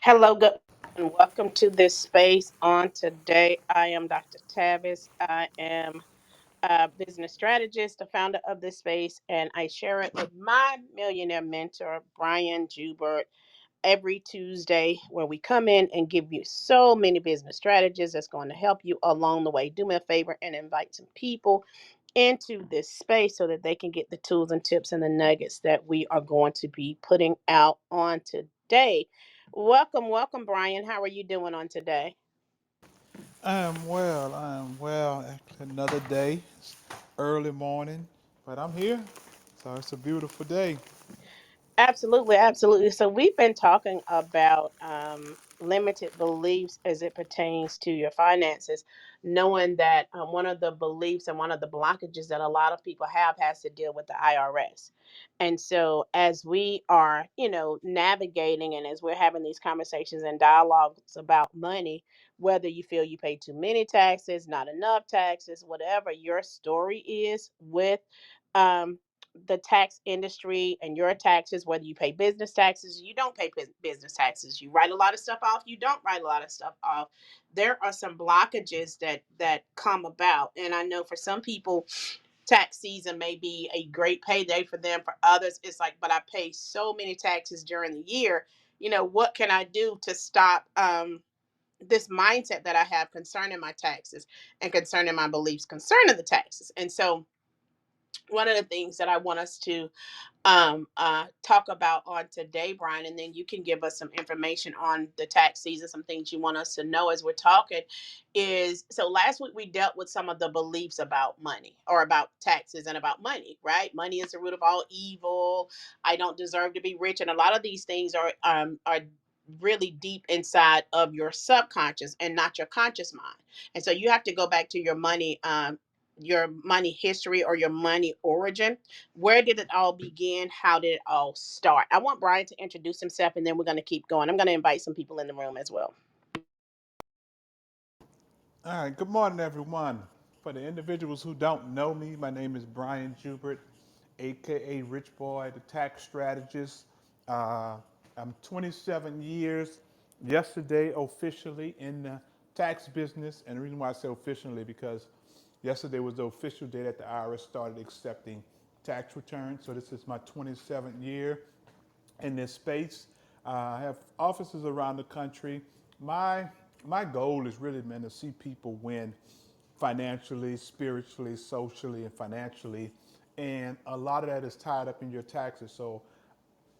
Hello, good and welcome to this space. On today, I am Dr. Tavis. I am a business strategist, the founder of this space, and I share it with my millionaire mentor, Brian Jubert, every Tuesday, where we come in and give you so many business strategies that's going to help you along the way. Do me a favor and invite some people into this space so that they can get the tools and tips and the nuggets that we are going to be putting out on today. Welcome, welcome, Brian. How are you doing on today? I am well. I am well. Another day. It's early morning, but I'm here. So it's a beautiful day. Absolutely, absolutely. So we've been talking about limited beliefs as it pertains to your finances, knowing that one of the beliefs and one of the blockages that a lot of people have has to deal with the IRS. And so as we are, navigating and as we're having these conversations and dialogues about money, whether you feel you pay too many taxes, not enough taxes, whatever your story is with um, the tax industry and your taxes, whether you pay business taxes, you don't pay business taxes, you write a lot of stuff off, you don't write a lot of stuff off. There are some blockages that come about, and I know for some people, tax season may be a great payday for them. For others, it's like, but I pay so many taxes during the year. What can I do to stop this mindset that I have concerning my taxes and concerning my beliefs concerning the taxes? And so one of the things that I want us to talk about on today, Brian, and then you can give us some information on the tax season, some things you want us to know as we're talking. Is so last week we dealt with some of the beliefs about money or about taxes and about money, right? Money is the root of all evil. I don't deserve to be rich, and a lot of these things are really deep inside of your subconscious and not your conscious mind. And so you have to go back to your money history or your money origin. Where did it all begin? How did it all start? I want Brian to introduce himself and then we're going to keep going. I'm going to invite some people in the room as well. All right. Good morning, everyone. For the individuals who don't know me, my name is Brian Jubert, aka Rich Boy, the tax strategist. Uh, I'm 27 years yesterday officially in the tax business, and the reason why I say officially because yesterday was the official day that the IRS started accepting tax returns. So this is my 27th year in this space. I have offices around the country. My my goal is really, man, to see people win financially, spiritually, socially, and financially. And a lot of that is tied up in your taxes. So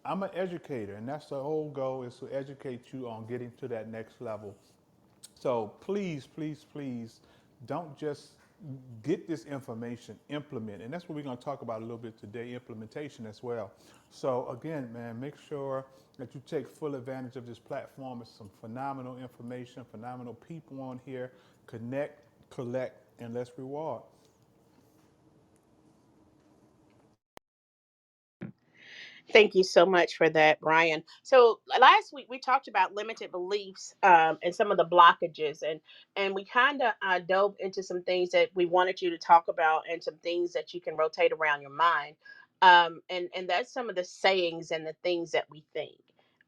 I'm an educator, and that's the whole goal is to educate you on getting to that next level. So please, please, please don't just get this information, implement. And that's what we're going to talk about a little bit today, implementation as well. So again, man, make sure that you take full advantage of this platform. It's some phenomenal information, phenomenal people on here. Connect, collect, and let's reward. Thank you so much for that, Brian. So last week we talked about limited beliefs and some of the blockages, and we kind of dove into some things that we wanted you to talk about and some things that you can rotate around your mind. And that's some of the sayings and the things that we think.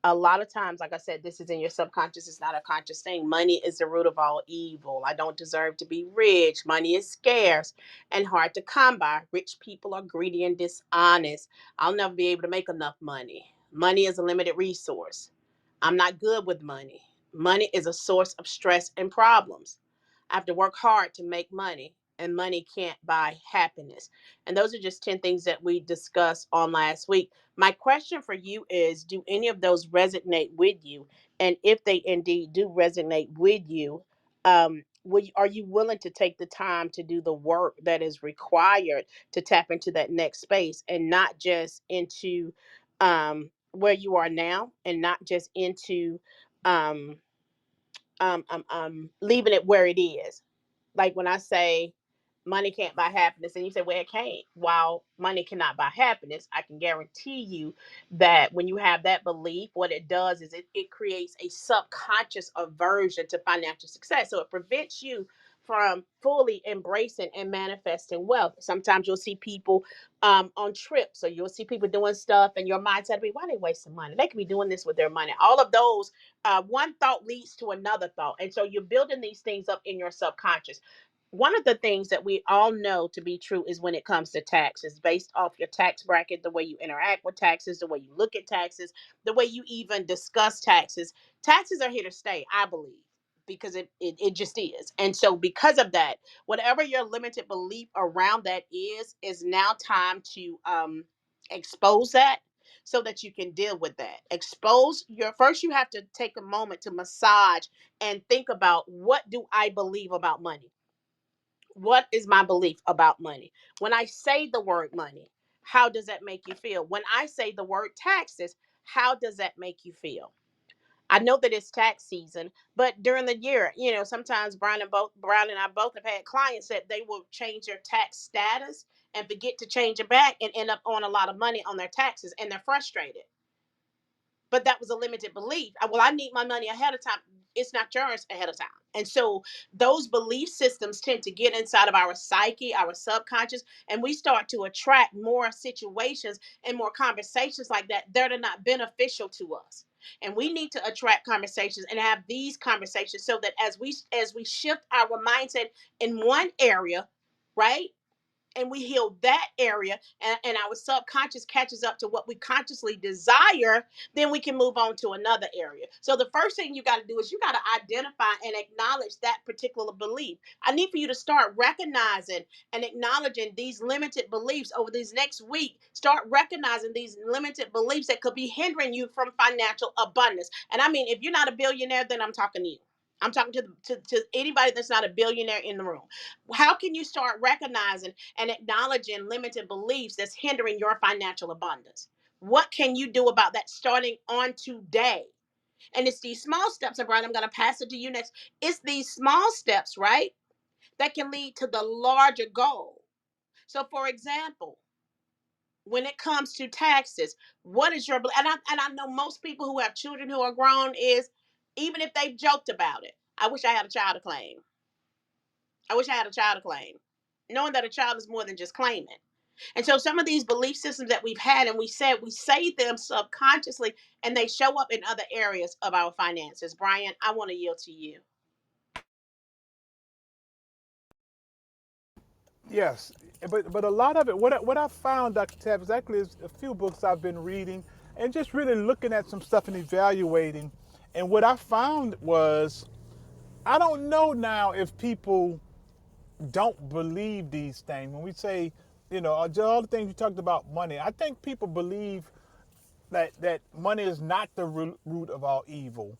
A lot of times, like I said, this is in your subconscious. It's not a conscious thing. Money is the root of all evil. I don't deserve to be rich. Money is scarce and hard to come by. Rich people are greedy and dishonest. I'll never be able to make enough money. Money is a limited resource. I'm not good with money. Money is a source of stress and problems. I have to work hard to make money, and money can't buy happiness. And those are just 10 things that we discussed on last week. My question for you is, do any of those resonate with you? And if they indeed do resonate with you, are you willing to take the time to do the work that is required to tap into that next space and not just into where you are now and not just into um, leaving it where it is? Like when I say money can't buy happiness, and you say, well, it can't. While money cannot buy happiness, I can guarantee you that when you have that belief, what it does is it creates a subconscious aversion to financial success. So it prevents you from fully embracing and manifesting wealth. Sometimes you'll see people on trips, or you'll see people doing stuff, and your mindset will be, why are they wasting money? They could be doing this with their money. All of those, one thought leads to another thought. And so you're building these things up in your subconscious. One of the things that we all know to be true is when it comes to taxes, based off your tax bracket, the way you interact with taxes, the way you look at taxes, the way you even discuss taxes. Taxes are here to stay, I believe, because it just is. And so, because of that, whatever your limited belief around that is now time to expose that so that you can deal with that. Expose your first, you have to take a moment to massage and think about, what do I believe about money? What is my belief about money? When I say the word money, how does that make you feel? When I say the word taxes, how does that make you feel? I know that it's tax season, but during the year, sometimes Brown and I both have had clients that they will change their tax status and forget to change it back and end up on a lot of money on their taxes, and they're frustrated. But that was a limited belief. Well, I need my money ahead of time. It's not yours ahead of time. And so those belief systems tend to get inside of our psyche, our subconscious, and we start to attract more situations and more conversations like that are not beneficial to us. And we need to attract conversations and have these conversations so that as we shift our mindset in one area, right? And we heal that area, and our subconscious catches up to what we consciously desire, then we can move on to another area. So the first thing you got to do is you got to identify and acknowledge that particular belief. I need for you to start recognizing and acknowledging these limited beliefs over these next week. Start recognizing these limited beliefs that could be hindering you from financial abundance. And I mean, if you're not a billionaire, then I'm talking to you. I'm talking to anybody that's not a billionaire in the room. How can you start recognizing and acknowledging limited beliefs that's hindering your financial abundance? What can you do about that starting on today? And it's these small steps, and Brian, I'm going to pass it to you next. It's these small steps, right, that can lead to the larger goal. So, for example, when it comes to taxes, what is your, and I know most people who have children who are grown is, even if they've joked about it, I wish I had a child to claim. I wish I had a child to claim. Knowing that a child is more than just claiming. And so some of these belief systems that we've had, and we say them subconsciously, and they show up in other areas of our finances. Brian, I want to yield to you. Yes, but a lot of it, what I found, Dr. Tab, exactly is a few books I've been reading and just really looking at some stuff and evaluating. And what I found was, I don't know now if people don't believe these things. When we say, all the things you talked about money, I think people believe that money is not the root of all evil.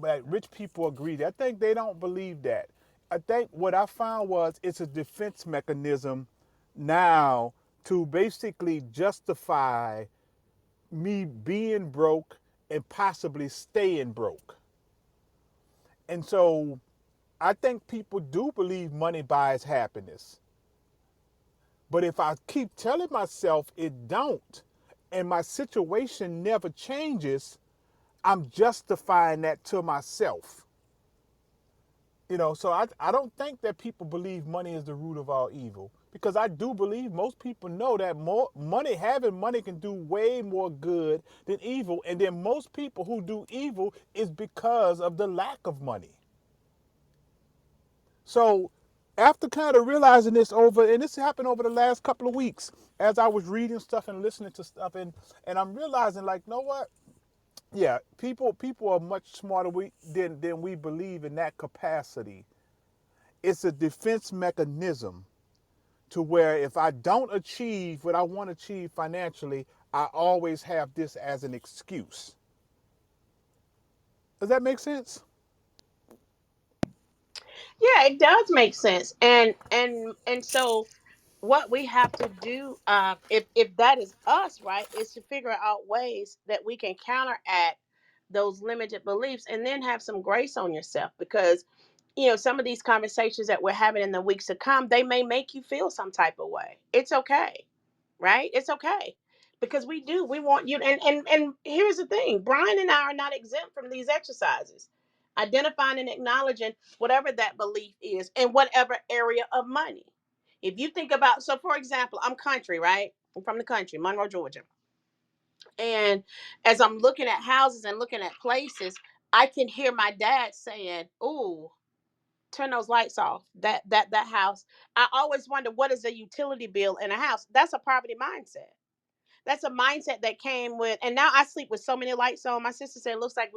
That rich people are greedy. I think they don't believe that. I think what I found was it's a defense mechanism now to basically justify me being broke and possibly staying broke. And so I think people do believe money buys happiness. But if I keep telling myself it don't, and my situation never changes, I'm justifying that to myself. So I don't think that people believe money is the root of all evil, because I do believe most people know that more money, having money, can do way more good than evil. And then most people who do evil is because of the lack of money. So after kind of realizing this and this happened over the last couple of weeks, as I was reading stuff and listening to stuff, and I'm realizing, like, know what? Yeah, people are much smarter than we believe in that capacity. It's a defense mechanism to where if I don't achieve what I want to achieve financially, I always have this as an excuse. Does that make sense? Yeah, it does make sense. And so what we have to do, if that is us, right, is to figure out ways that we can counteract those limited beliefs, and then have some grace on yourself, because some of these conversations that we're having in the weeks to come, they may make you feel some type of way. It's okay, right? It's okay, because we want you. And here's the thing: Brian and I are not exempt from these exercises. Identifying and acknowledging whatever that belief is in whatever area of money. If you think about, so for example, I'm country, right? I'm from the country, Monroe, Georgia. And as I'm looking at houses and looking at places, I can hear my dad saying, "Ooh, turn those lights off. That house." I always wonder, what is a utility bill in a house? That's a poverty mindset. That's a mindset that came with, and now I sleep with so many lights on. My sister said it looks like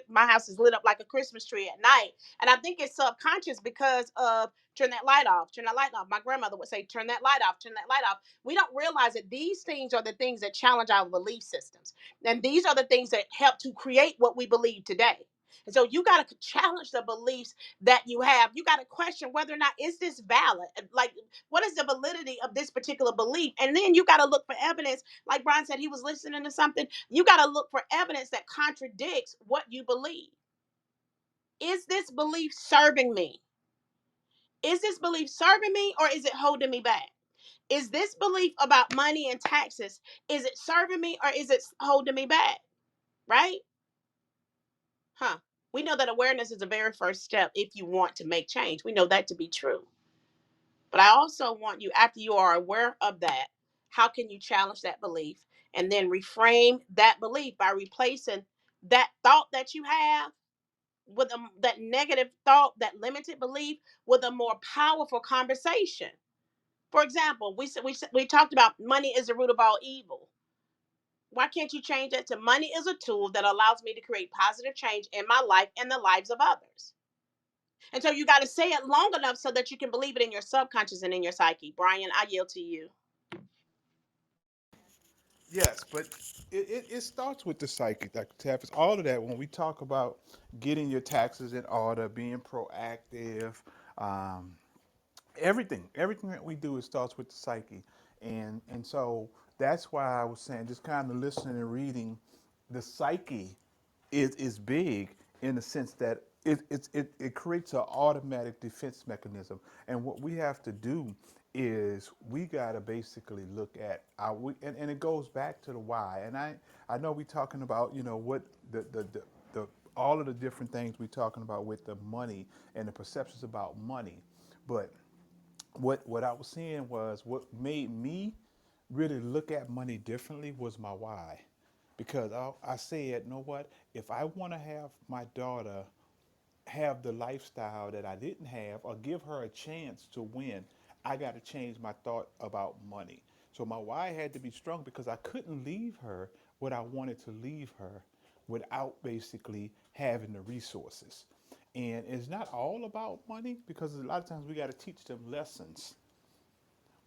my house is lit up like a Christmas tree at night, and I think it's subconscious because of turn that light off, turn that light off. My grandmother would say, turn that light off, turn that light off. We don't realize that these things are the things that challenge our belief systems, and these are the things that help to create what we believe today. And so you got to challenge the beliefs that you have. You got to question whether or not is this valid. Like, what is the validity of this particular belief? And then you got to look for evidence. Like Brian said, he was listening to something. You got to look for evidence that contradicts what you believe. Is this belief serving me? Is this belief serving me, or is it holding me back? Is this belief about money and taxes, is it serving me, or is it holding me back? Right? Huh. We know that awareness is the very first step if you want to make change. We know that to be true. But I also want you, after you are aware of that, how can you challenge that belief and then reframe that belief by replacing that thought that you have with that negative thought, that limited belief, with a more powerful conversation. For example, we talked about money is the root of all evil. Why can't you change that to money is a tool that allows me to create positive change in my life and the lives of others? And so you got to say it long enough so that you can believe it in your subconscious and in your psyche. Brian, I yield to you. Yes, but it starts with the psyche, Dr. Tavis. All of that, when we talk about getting your taxes in order, being proactive, um, everything that we do, it starts with the psyche. And so that's why I was saying, just kind of listening and reading, the psyche is big in the sense that it creates an automatic defense mechanism. And what we have to do is we got to basically look at and it goes back to the why. And I know we talking about, what the all of the different things we talking about with the money and the perceptions about money. But what I was seeing was what made me really look at money differently was my why. Because I said, you know what? If I want to have my daughter have the lifestyle that I didn't have or give her a chance to win, I got to change my thought about money. So my why had to be strong because I couldn't leave her what I wanted to leave her without basically having the resources. And it's not all about money because a lot of times we got to teach them lessons.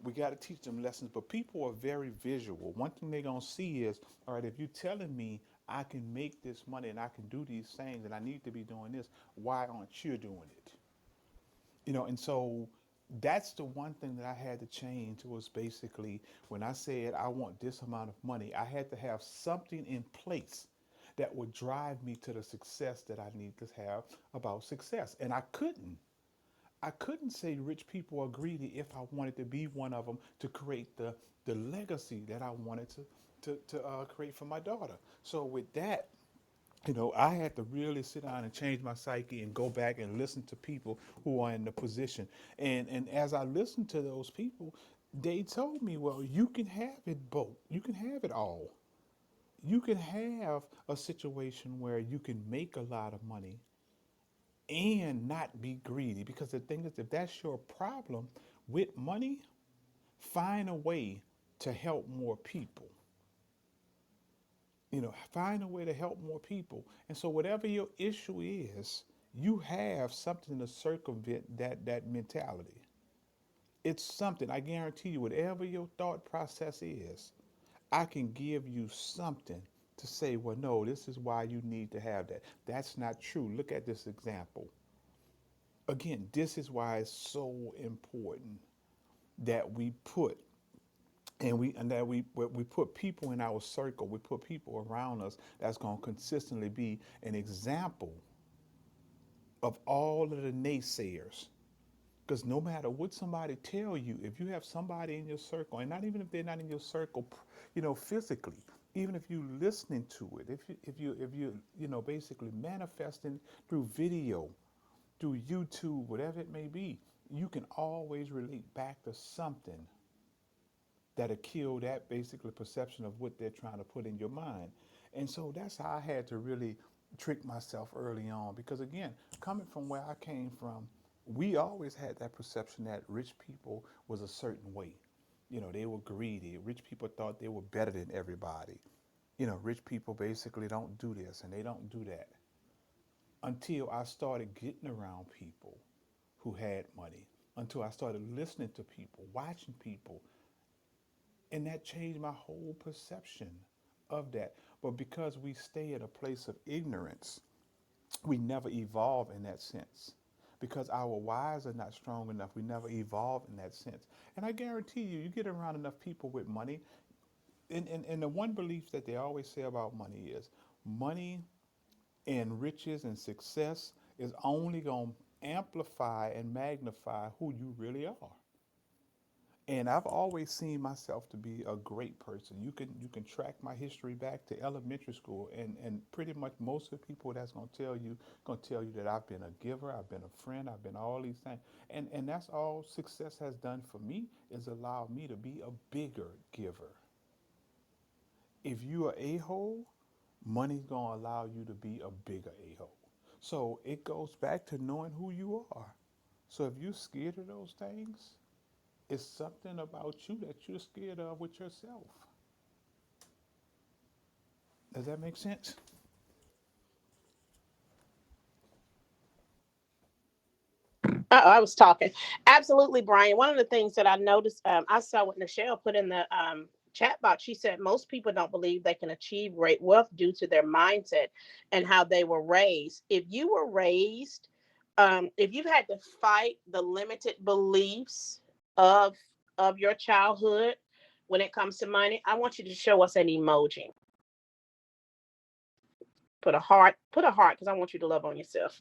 We got to teach them lessons, but people are very visual. One thing they're going to see is, all right, if you're telling me I can make this money and I can do these things and I need to be doing this, why aren't you doing it? And so that's the one thing that I had to change was basically when I said I want this amount of money, I had to have something in place that would drive me to the success that I need to have about success. And I couldn't say rich people are greedy if I wanted to be one of them to create the legacy that I wanted to create for my daughter. So with that, I had to really sit down and change my psyche and go back and listen to people who are in the position. And as I listened to those people, they told me, well, you can have it both. You can have it all. You can have a situation where you can make a lot of money and not be greedy. Because the thing is, if that's your problem with money, find a way to help more people. Find a way to help more people. And so, whatever your issue is, you have something to circumvent that mentality. It's something, I guarantee you, whatever your thought process is, I can give you something to say, well, no, this is why you need to have that. That's not true. Look at this example. Again, this is why it's so important that we put and we put people in our circle, we put people around us that's going to consistently be an example of all of the naysayers Because no matter what somebody tell you, if you have somebody in your circle, and not even if they're not in your circle, physically, even if you listening to it, if you basically manifesting through video, through YouTube, whatever it may be, you can always relate back to something that'll kill that basically perception of what they're trying to put in your mind. And so that's how I had to really trick myself early on because again, coming from where I came from, we always had that perception that rich people was a certain way. They were greedy. Rich people thought they were better than everybody. Rich people basically don't do this and they don't do that. Until I started getting around people who had money, until I started listening to people, watching people, and that changed my whole perception of that. But because we stay at a place of ignorance, we never evolve in that sense. Because our whys are not strong enough, we never evolve in that sense. And I guarantee you, you get around enough people with money, and the one belief that they always say about money is money and riches and success is only going to amplify and magnify who you really are. And I've always seen myself to be a great person. You can track my history back to elementary school, and pretty much most of the people that's gonna tell you that I've been a giver, I've been a friend, I've been all these things, and that's all success has done for me is allow me to be a bigger giver. If you are a hole, money's gonna allow you to be a bigger a hole. So it goes back to knowing who you are. So if you're scared of those things, it's something about you that you're scared of with yourself. Does that make sense? I was talking. Absolutely, Brian. One of the things that I noticed, I saw what Nichelle put in the chat box. She said most people don't believe they can achieve great wealth due to their mindset and how they were raised. If you were raised, if you've had to fight the limited beliefs of of your childhood when it comes to money, I want you to show us an emoji. Put a heart. Put a heart because I want you to love on yourself.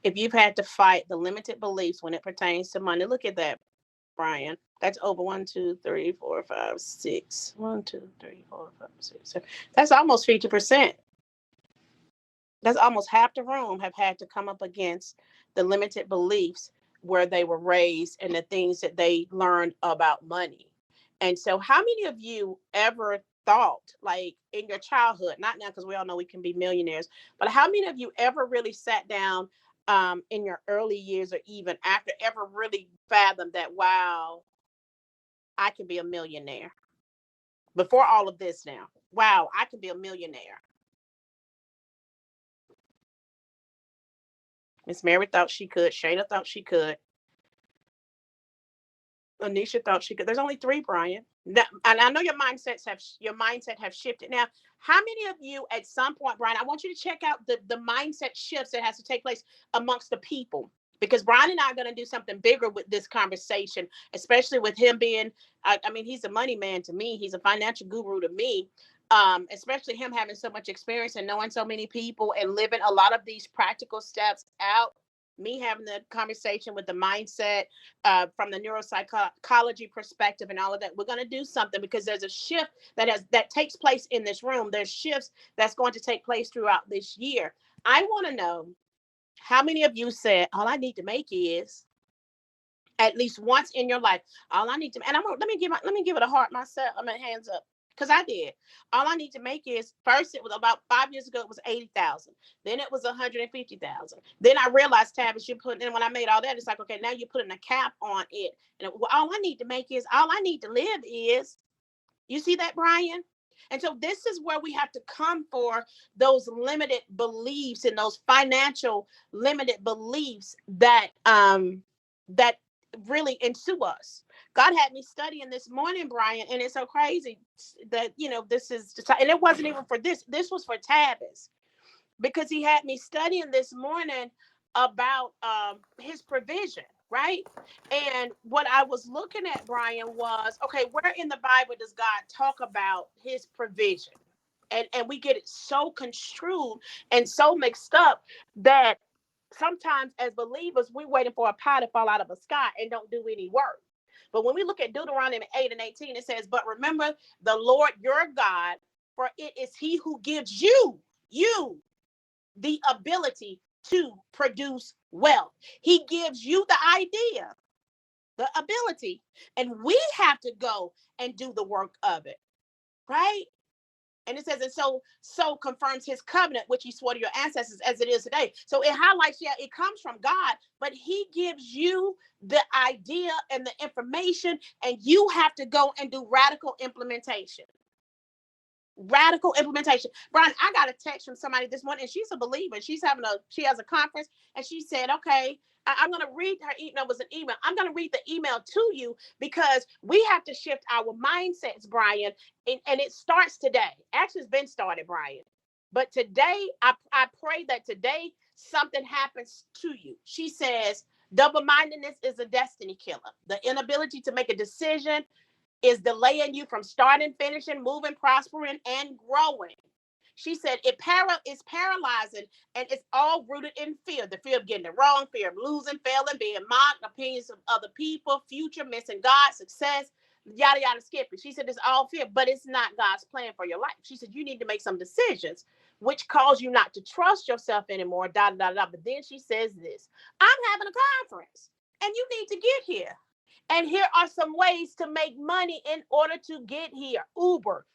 If you've had to fight the limited beliefs when it pertains to money, look at that, Brian. That's over one, two, three, four, five, six. One, two, three, four, five, six, seven. That's almost 50%. That's almost half the room have had to come up against the limited beliefs where they were raised and the things that they learned about money. And so, how many of you ever thought, like in your childhood, not now because we all know we can be millionaires, but how many of you ever really sat down in your early years or even after ever really fathomed that, wow, I can be a millionaire before all of this now? Wow, I can be a millionaire. Miss Mary thought she could. Shayna thought she could. Anisha thought she could. There's only three, Brian. Now, and I know your mindset have shifted. Now, how many of you at some point, Brian? I want you to check out the mindset shifts that has to take place amongst the people. Because Brian and I are going to do something bigger with this conversation, especially with him being, I mean, he's a money man to me. He's a financial guru to me. Especially him having so much experience and knowing so many people and living a lot of these practical steps out. Me having the conversation with the mindset from the neuropsychology perspective and all of that. We're going to do something because there's a shift that takes place in this room. There's shifts that's going to take place throughout this year. I want to know how many of you said all I need to make is at least once in your life. All I need to, and let me give it a heart myself. I'm mean, hands up. Because I did. All I need to make is first, it was about 5 years ago, it was 80,000. Then it was 150,000. Then I realized, Tavis, you put in when I made all that, it's like, okay, now you're putting a cap on it. And all I need to make is all I need to live is, you see that, Brian? And so this is where we have to come for those limited beliefs and those financial limited beliefs that really ensue us. God had me studying this morning, Brian, and it's so crazy that this is just, and it wasn't even for this. This was for Tavis because he had me studying this morning about his provision, right? And what I was looking at, Brian, was okay, where in the Bible does God talk about his provision? And we get it so construed and so mixed up that sometimes as believers, we're waiting for a pie to fall out of the sky and don't do any work. But when we look at Deuteronomy 8 and 18, it says, but remember the Lord your God, for it is he who gives you the ability to produce wealth. He gives you the idea, the ability, and we have to go and do the work of it, right? And it says, and so confirms his covenant, which he swore to your ancestors as it is today. So it highlights, yeah, it comes from God, but he gives you the idea and the information, and you have to go and do radical implementation. Radical implementation. Brian, I got a text from somebody this morning, and she's a believer. She has a conference, and she said, okay, I'm going to read her email. It was an email. I'm going to read the email to you because we have to shift our mindsets, Brian, and it starts today. Actually, it's been started, Brian. But today, I pray that today something happens to you. She says, double-mindedness is a destiny killer. The inability to make a decision is delaying you from starting, finishing, moving, prospering, and growing. She said it's paralyzing, and it's all rooted in fear. The fear of getting it wrong, fear of losing, failing, being mocked, opinions of other people, future, missing God, success, yada, yada, skipping. She said it's all fear, but it's not God's plan for your life. She said you need to make some decisions which cause you not to trust yourself anymore, da, da, da, da. But then she says this, I'm having a conference, and you need to get here. And here are some ways to make money in order to get here. Uber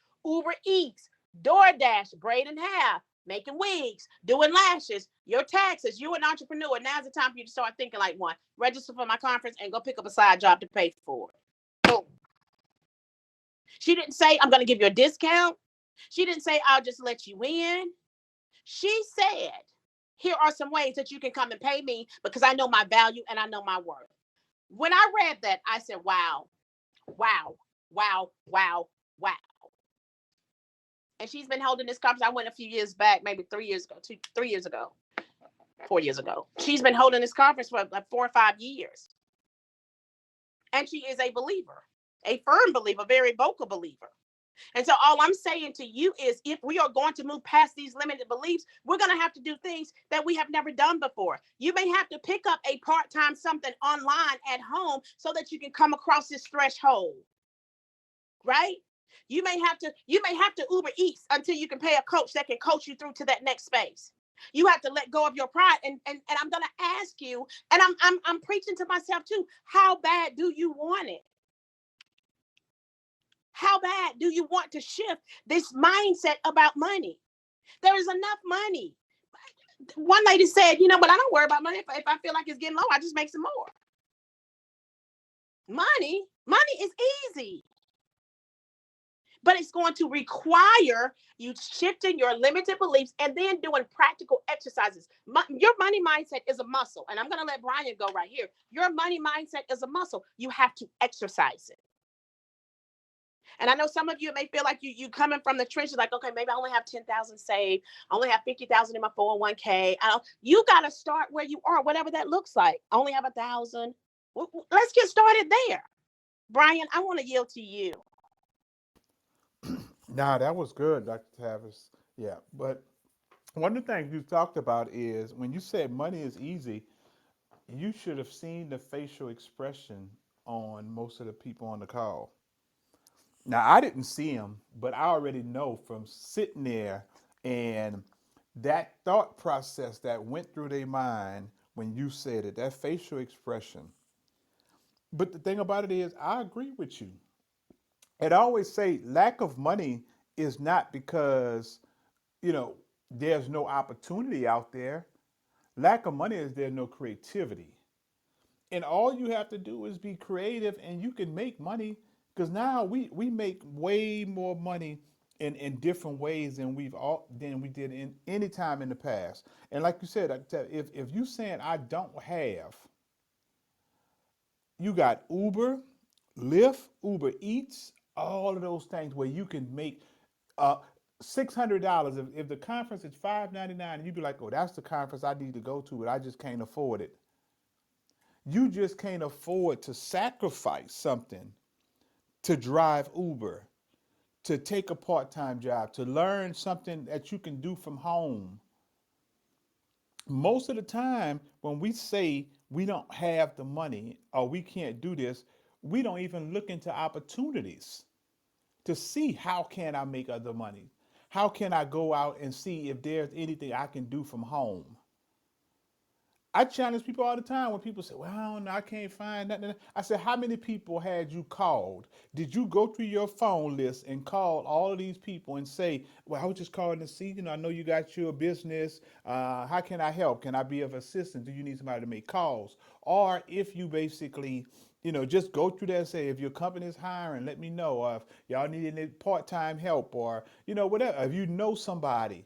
Eats, DoorDash, braiding hair, making wigs, doing lashes, your taxes. You're an entrepreneur. Now's the time for you to start thinking like one. Register for my conference and go pick up a side job to pay for it. Boom. She didn't say, I'm going to give you a discount. She didn't say, I'll just let you in. She said, here are some ways that you can come and pay me because I know my value and I know my worth. When I read that, I said, wow, wow, wow, wow, wow. And she's been holding this conference. I went a few years back, maybe 3 years ago, 3 years ago, 4 years ago. She's been holding this conference for like 4 or 5 years. And she is a believer, a firm believer, very vocal believer. And so all I'm saying to you is if we are going to move past these limited beliefs, we're going to have to do things that we have never done before. You may have to pick up a part-time something online at home so that you can come across this threshold, right? You may have to Uber Eats until you can pay a coach that can coach you through to that next space. You have to let go of your pride, and I'm going to ask you, and I'm preaching to myself too. How bad do you want it? How bad do you want to shift this mindset about money? There is enough money. One lady said, but I don't worry about money. If I feel like it's getting low, I just make some more. Money is easy. But it's going to require you shifting your limited beliefs and then doing practical exercises. Your money mindset is a muscle. And I'm going to let Brian go right here. Your money mindset is a muscle. You have to exercise it. And I know some of you may feel like you coming from the trenches, like, okay, maybe I only have 10,000 saved. I only have 50,000 in my 401k. You got to start where you are, whatever that looks like. I only have 1,000. Let's get started there. Brian, I want to yield to you. Nah, that was good, Dr. Tavis. Yeah, but one of the things you talked about is when you said money is easy, you should have seen the facial expression on most of the people on the call. Now, I didn't see them, but I already know from sitting there and that thought process that went through their mind when you said it, that facial expression. But the thing about it is, I agree with you. And I always say lack of money is not because, you know, there's no opportunity out there. Lack of money is there's no creativity. And all you have to do is be creative and you can make money because now we make way more money in different ways than we did in any time in the past. And like you said, if you saying I don't have, you got Uber, Lyft, Uber Eats, all of those things where you can make uh, $600. If the conference is $599, and you'd be like, oh, that's the conference I need to go to, but I just can't afford it. You just can't afford to sacrifice something to drive Uber, to take a part time job, to learn something that you can do from home. Most of the time, when we say we don't have the money or we can't do this, we don't even look into opportunities to see how can I make other money? How can I go out and see if there's anything I can do from home? I challenge people all the time when people say, "Well, I don't know, I can't find nothing." I said, "How many people had you called? Did you go through your phone list and call all of these people and say, 'Well, I was just calling to see, I know you got your business. How can I help? Can I be of assistance? Do you need somebody to make calls?'" Or if you basically, just go through there and say, "If your company is hiring, let me know. Or if y'all need any part-time help, or whatever. If you know somebody."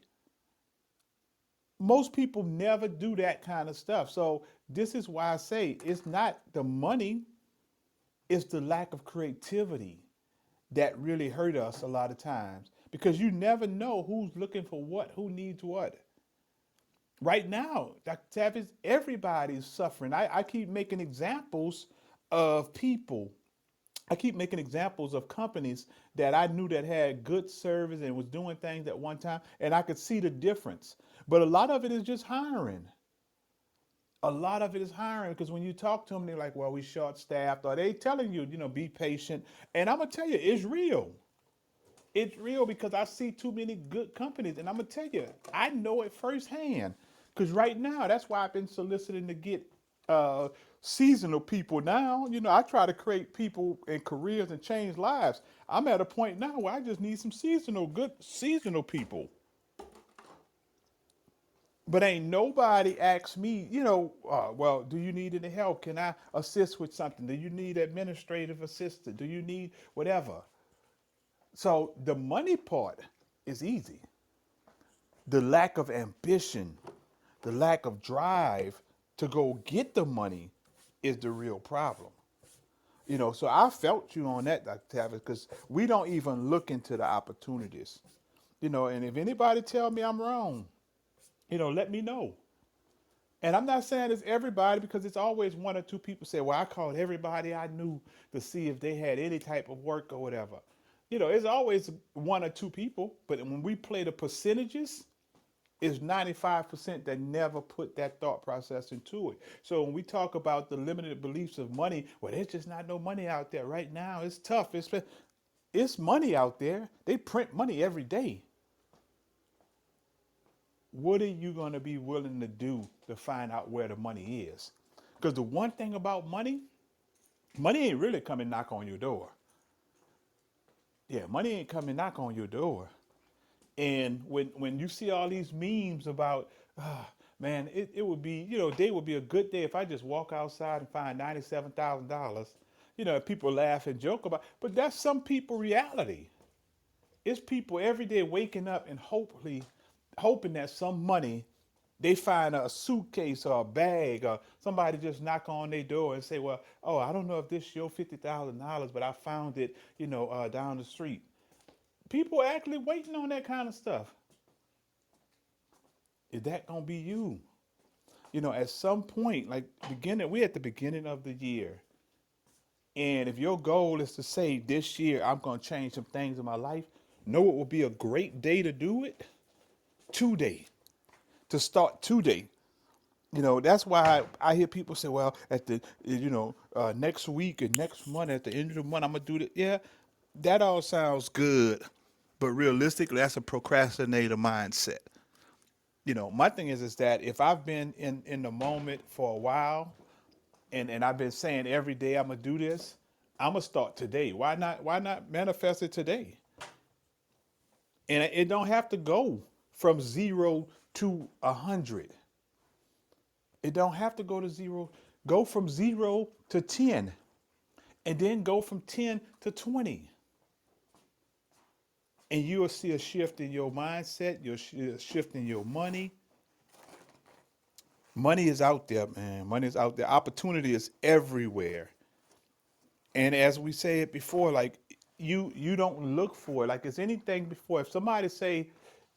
Most people never do that kind of stuff. So this is why I say it's not the money, it's the lack of creativity that really hurt us a lot of times, because you never know who's looking for what, who needs what. Right now, Dr. Tavis, everybody's suffering. I keep making examples of people. I keep making examples of companies that I knew that had good service and was doing things at one time, and I could see the difference. But a lot of it is just hiring. A lot of it is hiring, because when you talk to them, they're like, "Well, we short staffed," or they telling you, be patient. And I'm gonna tell you, it's real. It's real because I see too many good companies, and I'm gonna tell you, I know it firsthand. Because right now, that's why I've been soliciting to get uh, seasonal people. Now, I try to create people and careers and change lives. I'm at a point now where I just need some good seasonal people. But ain't nobody asked me, well, do you need any help? Can I assist with something? Do you need administrative assistance? Do you need whatever? So the money part is easy. The lack of ambition, the lack of drive to go get the money is the real problem. So I felt you on that, Dr. Tavis, because we don't even look into the opportunities. And if anybody tell me I'm wrong, let me know. And I'm not saying it's everybody, because it's always one or two people say, "Well, I called everybody I knew to see if they had any type of work or whatever." It's always one or two people, but when we play the percentages, it's 95% that never put that thought process into it. So when we talk about the limited beliefs of money, well, there's just not no money out there right now. It's tough. It's money out there. They print money every day. What are you going to be willing to do to find out where the money is? Because the one thing about money, money ain't really coming knock on your door. Yeah, money ain't coming knock on your door. And when you see all these memes about, man, it would be, day would be a good day if I just walk outside and find $97,000. People laugh and joke about, but that's some people reality. It's people every day waking up and hoping that some money, they find a suitcase or a bag, or somebody just knock on their door and say, "Well, oh, I don't know if this is your $50,000, but I found it, down the street." People actually waiting on that kind of stuff. Is that gonna be you? At some point, like we're at the beginning of the year. And if your goal is to say this year I'm gonna change some things in my life, know it will be a great day to do it? Today. To start today. That's why I hear people say, "Well, at the next week and next month, at the end of the month, I'm gonna do that." Yeah, that all sounds good, but realistically, that's a procrastinator mindset. My thing is that if I've been in the moment for a while, and I've been saying every day I'm gonna do this, I'm gonna start today. Why not manifest it today? And it don't have to go from 0 to 100. It don't have to go to zero. Go from 0 to 10, and then go from 10 to 20. And you'll see a shift in your mindset. You'll see a shift in your money. Money is out there, man. Money is out there. Opportunity is everywhere. And as we said before, like you don't look for it. Like it's anything before. If somebody say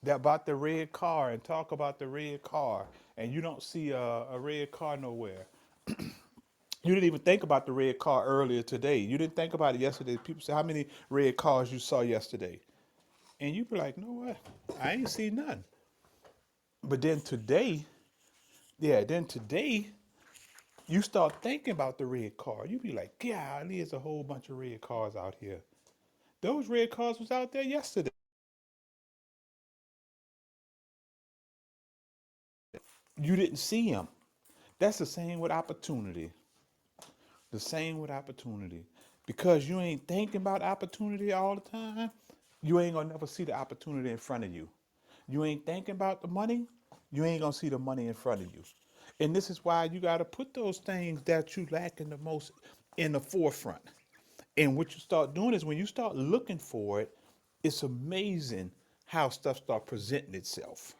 that about the red car and talk about the red car, and you don't see a red car nowhere, you didn't even think about the red car earlier today. You didn't think about it yesterday. People say, "How many red cars you saw yesterday?" And you be like, "No what? I ain't see none." But then today, Yeah, then today you start thinking about the red car. You be like, golly, there's a whole bunch of red cars out here. Those red cars was out there yesterday. You didn't see them. That's the same with opportunity. The same with opportunity. Because you ain't thinking about opportunity all the time, you ain't gonna never see the opportunity in front of you. You ain't thinking about the money, you ain't gonna see the money in front of you. And this is why you gotta put those things that you lack in the most in the forefront. And what you start doing is when you start looking for it, it's amazing how stuff start presenting itself.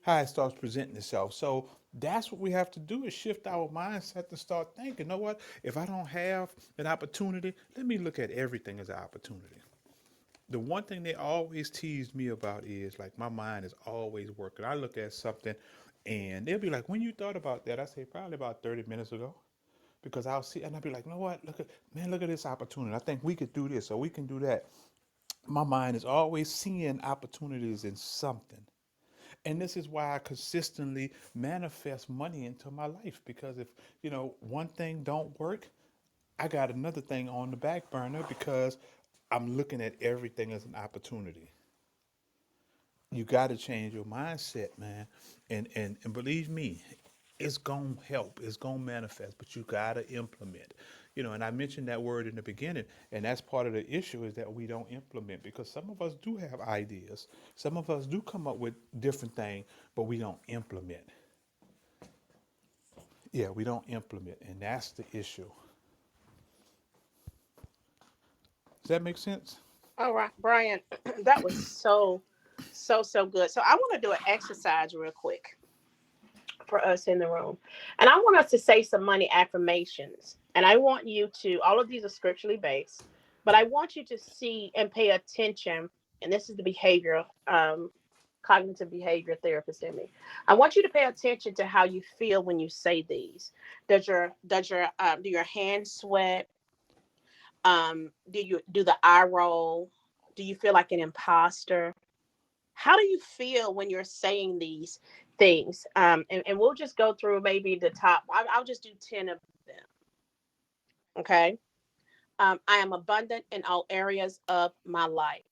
How it starts presenting itself. So that's what we have to do is shift our mindset to start thinking, you know what? If I don't have an opportunity, let me look at everything as an opportunity. The one thing they always tease me about is like my mind is always working. I look at something and they'll be like, when you thought about that, I say probably about 30 minutes ago. Because I'll see and I'll be like, you know what? Look at this opportunity. I think we could do this or we can do that. My mind is always seeing opportunities in something. And this is why I consistently manifest money into my life because if, one thing don't work, I got another thing on the back burner because I'm looking at everything as an opportunity. You got to change your mindset, man. And believe me, it's going to help. It's going to manifest, but you got to implement. And I mentioned that word in the beginning, and that's part of the issue is that we don't implement because some of us do have ideas. Some of us do come up with different things, but we don't implement. Yeah, we don't implement, and that's the issue. Does that make sense? All right, Brian, that was so good. So I want to do an exercise real quick for us in the room. And I want us to say some money affirmations. And I want you to, all of these are scripturally based, but I want you to see and pay attention. And this is the behavior, cognitive behavior therapist in me. I want you to pay attention to how you feel when you say these. Do your hands sweat? Do you do the eye roll? Do you feel like an imposter? How do you feel when you're saying these things? And we'll just go through maybe the top. I'll just do 10 of them. Okay. I am abundant in all areas of my life.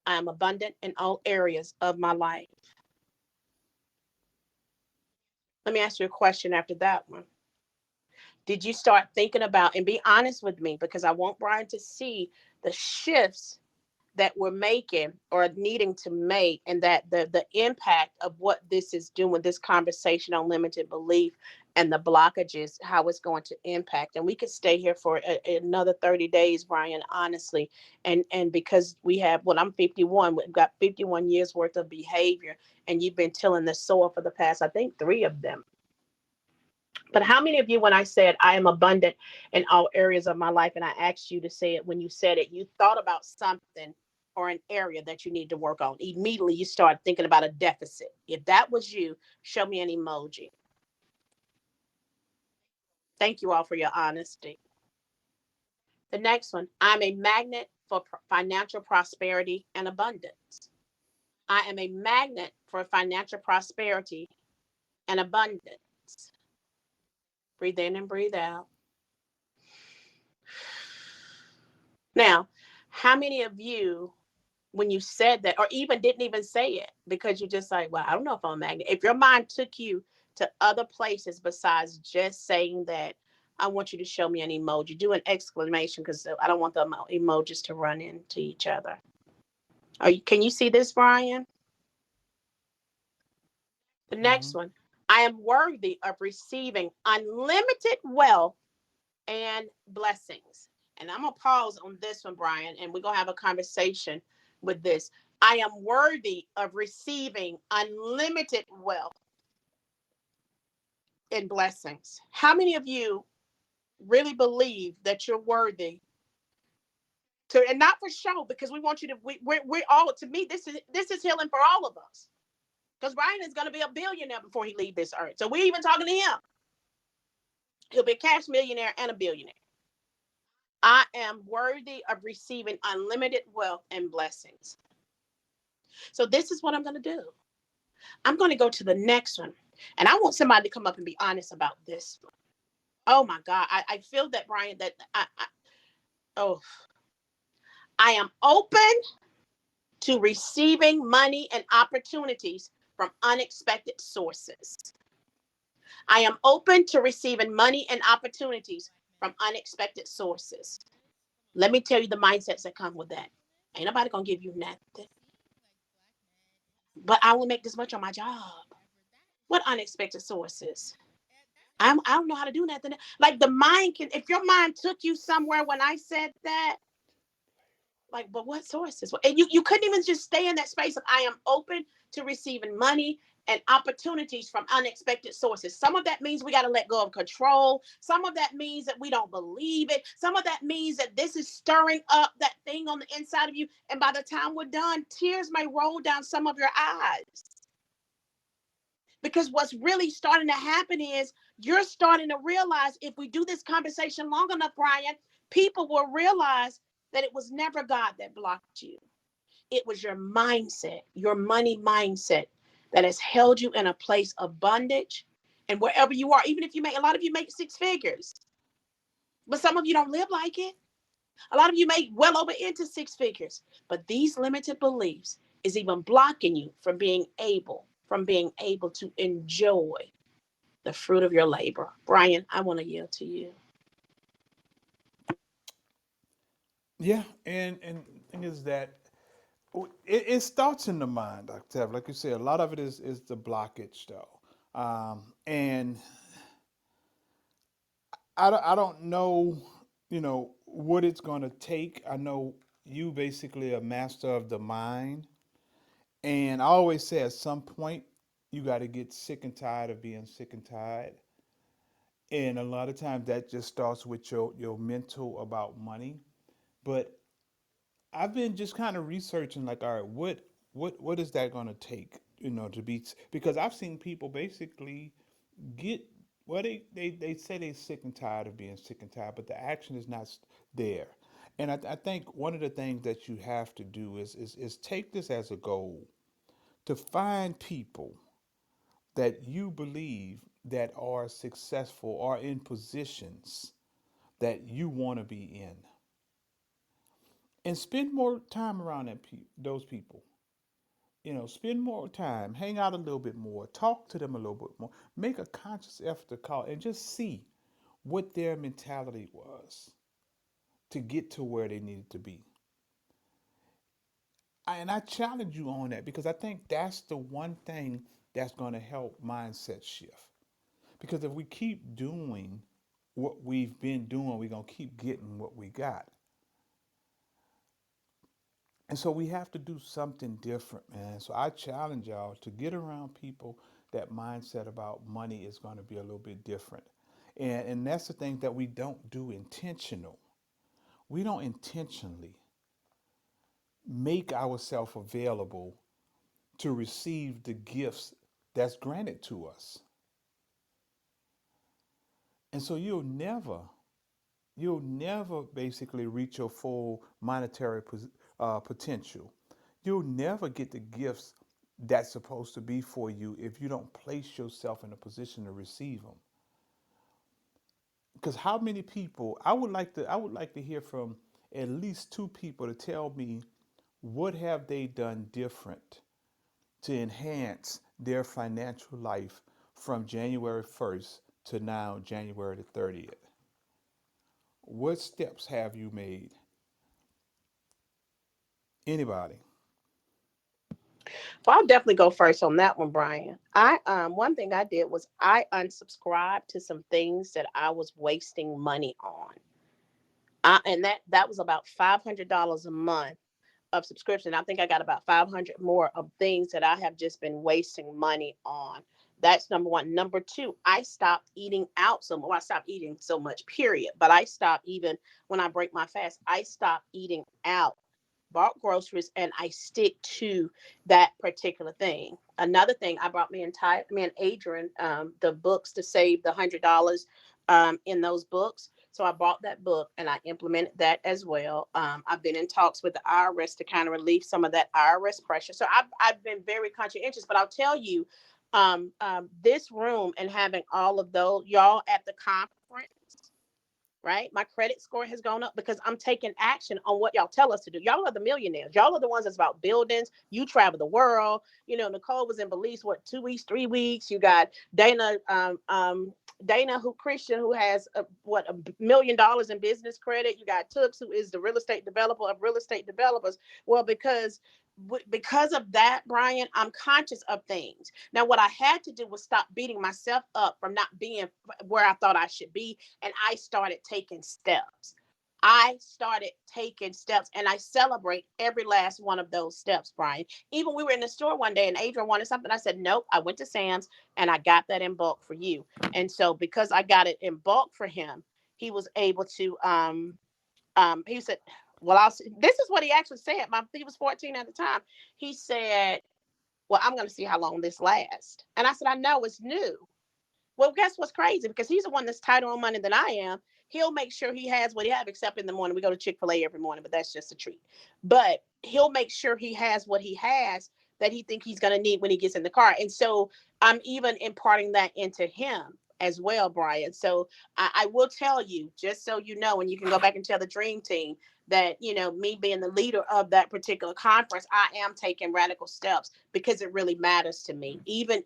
I am abundant in all areas of my life. Let me ask you a question after that one. Did you start thinking about, and be honest with me, because I want Brian to see the shifts that we're making or needing to make, and that the impact of what this is doing, this conversation on limited belief and the blockages, how it's going to impact. And we could stay here for another 30 days, Brian, honestly. And because we have, well, I'm 51, we've got 51 years worth of behavior, and you've been tilling the soil for the past, I think, 3 of them. But how many of you, when I said I am abundant in all areas of my life, and I asked you to say it, when you said it, you thought about something or an area that you need to work on? Immediately, you start thinking about a deficit. If that was you, show me an emoji. Thank you all for your honesty. The next one, I'm a magnet for financial prosperity and abundance. I am a magnet for financial prosperity and abundance. Breathe in and breathe out. Now, how many of you, when you said that, or even didn't even say it because you're just like, well, I don't know if I'm a magnet. If your mind took you to other places besides just saying that, I want you to show me an emoji. Do an exclamation because I don't want the emojis to run into each other. Can you see this, Brian? The Mm-hmm. next one. I am worthy of receiving unlimited wealth and blessings. And I'm going to pause on this one, Brian, and we're going to have a conversation with this. I am worthy of receiving unlimited wealth and blessings. How many of you really believe that you're worthy to, and not for show, because we want you to, we're all, to me, this is healing for all of us. Because Brian is going to be a billionaire before he leaves this earth. So we're even talking to him. He'll be a cash millionaire and a billionaire. I am worthy of receiving unlimited wealth and blessings. So this is what I'm going to do. I'm going to go to the next one. And I want somebody to come up and be honest about this one. Oh my God. I feel that, Brian, that oh, I am open to receiving money and opportunities from unexpected sources. I am open to receiving money and opportunities from unexpected sources. Let me tell you the mindsets that come with that. Ain't nobody gonna give you nothing. But I will make this much on my job. What unexpected sources? I don't know how to do nothing. Like the mind can, if your mind took you somewhere when I said that, like, but what sources? And you couldn't even just stay in that space of I am open to receiving money and opportunities from unexpected sources. Some of that means we got to let go of control. Some of that means that we don't believe it. Some of that means that this is stirring up that thing on the inside of you. And by the time we're done, tears may roll down some of your eyes. Because what's really starting to happen is you're starting to realize if we do this conversation long enough, Brian, people will realize that it was never God that blocked you. It was your mindset, your money mindset that has held you in a place of bondage. And wherever you are, even if you make, a lot of you make six figures, but some of you don't live like it. A lot of you make well over into six figures, but these limited beliefs is even blocking you from being able to enjoy the fruit of your labor. Brian, I want to yield to you. Yeah, and the thing is that it starts in the mind, Octave. Like you said, a lot of it is the blockage, though. And I don't know, what it's going to take. I know you basically a master of the mind, and I always say at some point you got to get sick and tired of being sick and tired. And a lot of times that just starts with your mental about money. But I've been just kind of researching, like, all right, what is that going to take, to be, because I've seen people basically get, well, they say they're sick and tired of being sick and tired, but the action is not there. And I think one of the things that you have to do is take this as a goal to find people that you believe that are successful or in positions that you want to be in, and spend more time around those people. Spend more time, hang out a little bit more, talk to them a little bit more, make a conscious effort to call and just see what their mentality was to get to where they needed to be. And I challenge you on that because I think that's the one thing that's going to help mindset shift. Because if we keep doing what we've been doing, we're going to keep getting what we got. And so we have to do something different, man. So I challenge y'all to get around people that mindset about money is going to be a little bit different. And that's the thing that we don't do intentional. We don't intentionally make ourselves available to receive the gifts that's granted to us. And so you'll never basically reach your full monetary potential. You'll never get the gifts that's supposed to be for you if you don't place yourself in a position to receive them. Because how many people, I would like to hear from at least two people to tell me what have they done different to enhance their financial life from January 1st to now January the 30th. What steps have you made? Anybody? Well, I'll definitely go first on that one, Brian. I one thing I did was I unsubscribed to some things that I was wasting money on. And that was about $500 a month of subscription. I think I got about 500 more of things that I have just been wasting money on. That's number one. Number two, I stopped eating out so much. Well, I stopped eating so much, period. But I stopped even when I break my fast, I stopped eating out, bought groceries, and I stick to that particular thing. Another thing, I brought me and Adrian the books to save the $100 in those books. So I bought that book and I implemented that as well. I've been in talks with the IRS to kind of relieve some of that IRS pressure. So I've been very conscientious, but I'll tell you, this room and having all of those y'all at the conference, right? My credit score has gone up because I'm taking action on what y'all tell us to do. Y'all are the millionaires. Y'all are the ones that's about buildings. You travel the world. You know, Nicole was in Belize, what, 2 weeks, 3 weeks. You got Dana, Dana, who Christian, who has $1 million in business credit. You got Tooks, who is the real estate developer of real estate developers. Well, because of that, Brian, I'm conscious of things. Now, what I had to do was stop beating myself up from not being where I thought I should be, and I started taking steps. I started taking steps, and I celebrate every last one of those steps, Brian. Even we were in the store one day and Adrian wanted something. I said, nope, I went to Sam's and I got that in bulk for you. And so because I got it in bulk for him, he was able to he said, well, this is what he actually said. He was 14 at the time. He said, well, I'm going to see how long this lasts. And I said, I know it's new. Well, guess what's crazy? Because he's the one that's tighter on money than I am. He'll make sure he has what he has, except in the morning. We go to Chick-fil-A every morning, but that's just a treat. But he'll make sure he has what he has that he think he's going to need when he gets in the car. And so I'm even imparting that into him as well, Brian. So I will tell you, just so you know, and you can go back and tell the dream team that, me being the leader of that particular conference, I am taking radical steps because it really matters to me. Even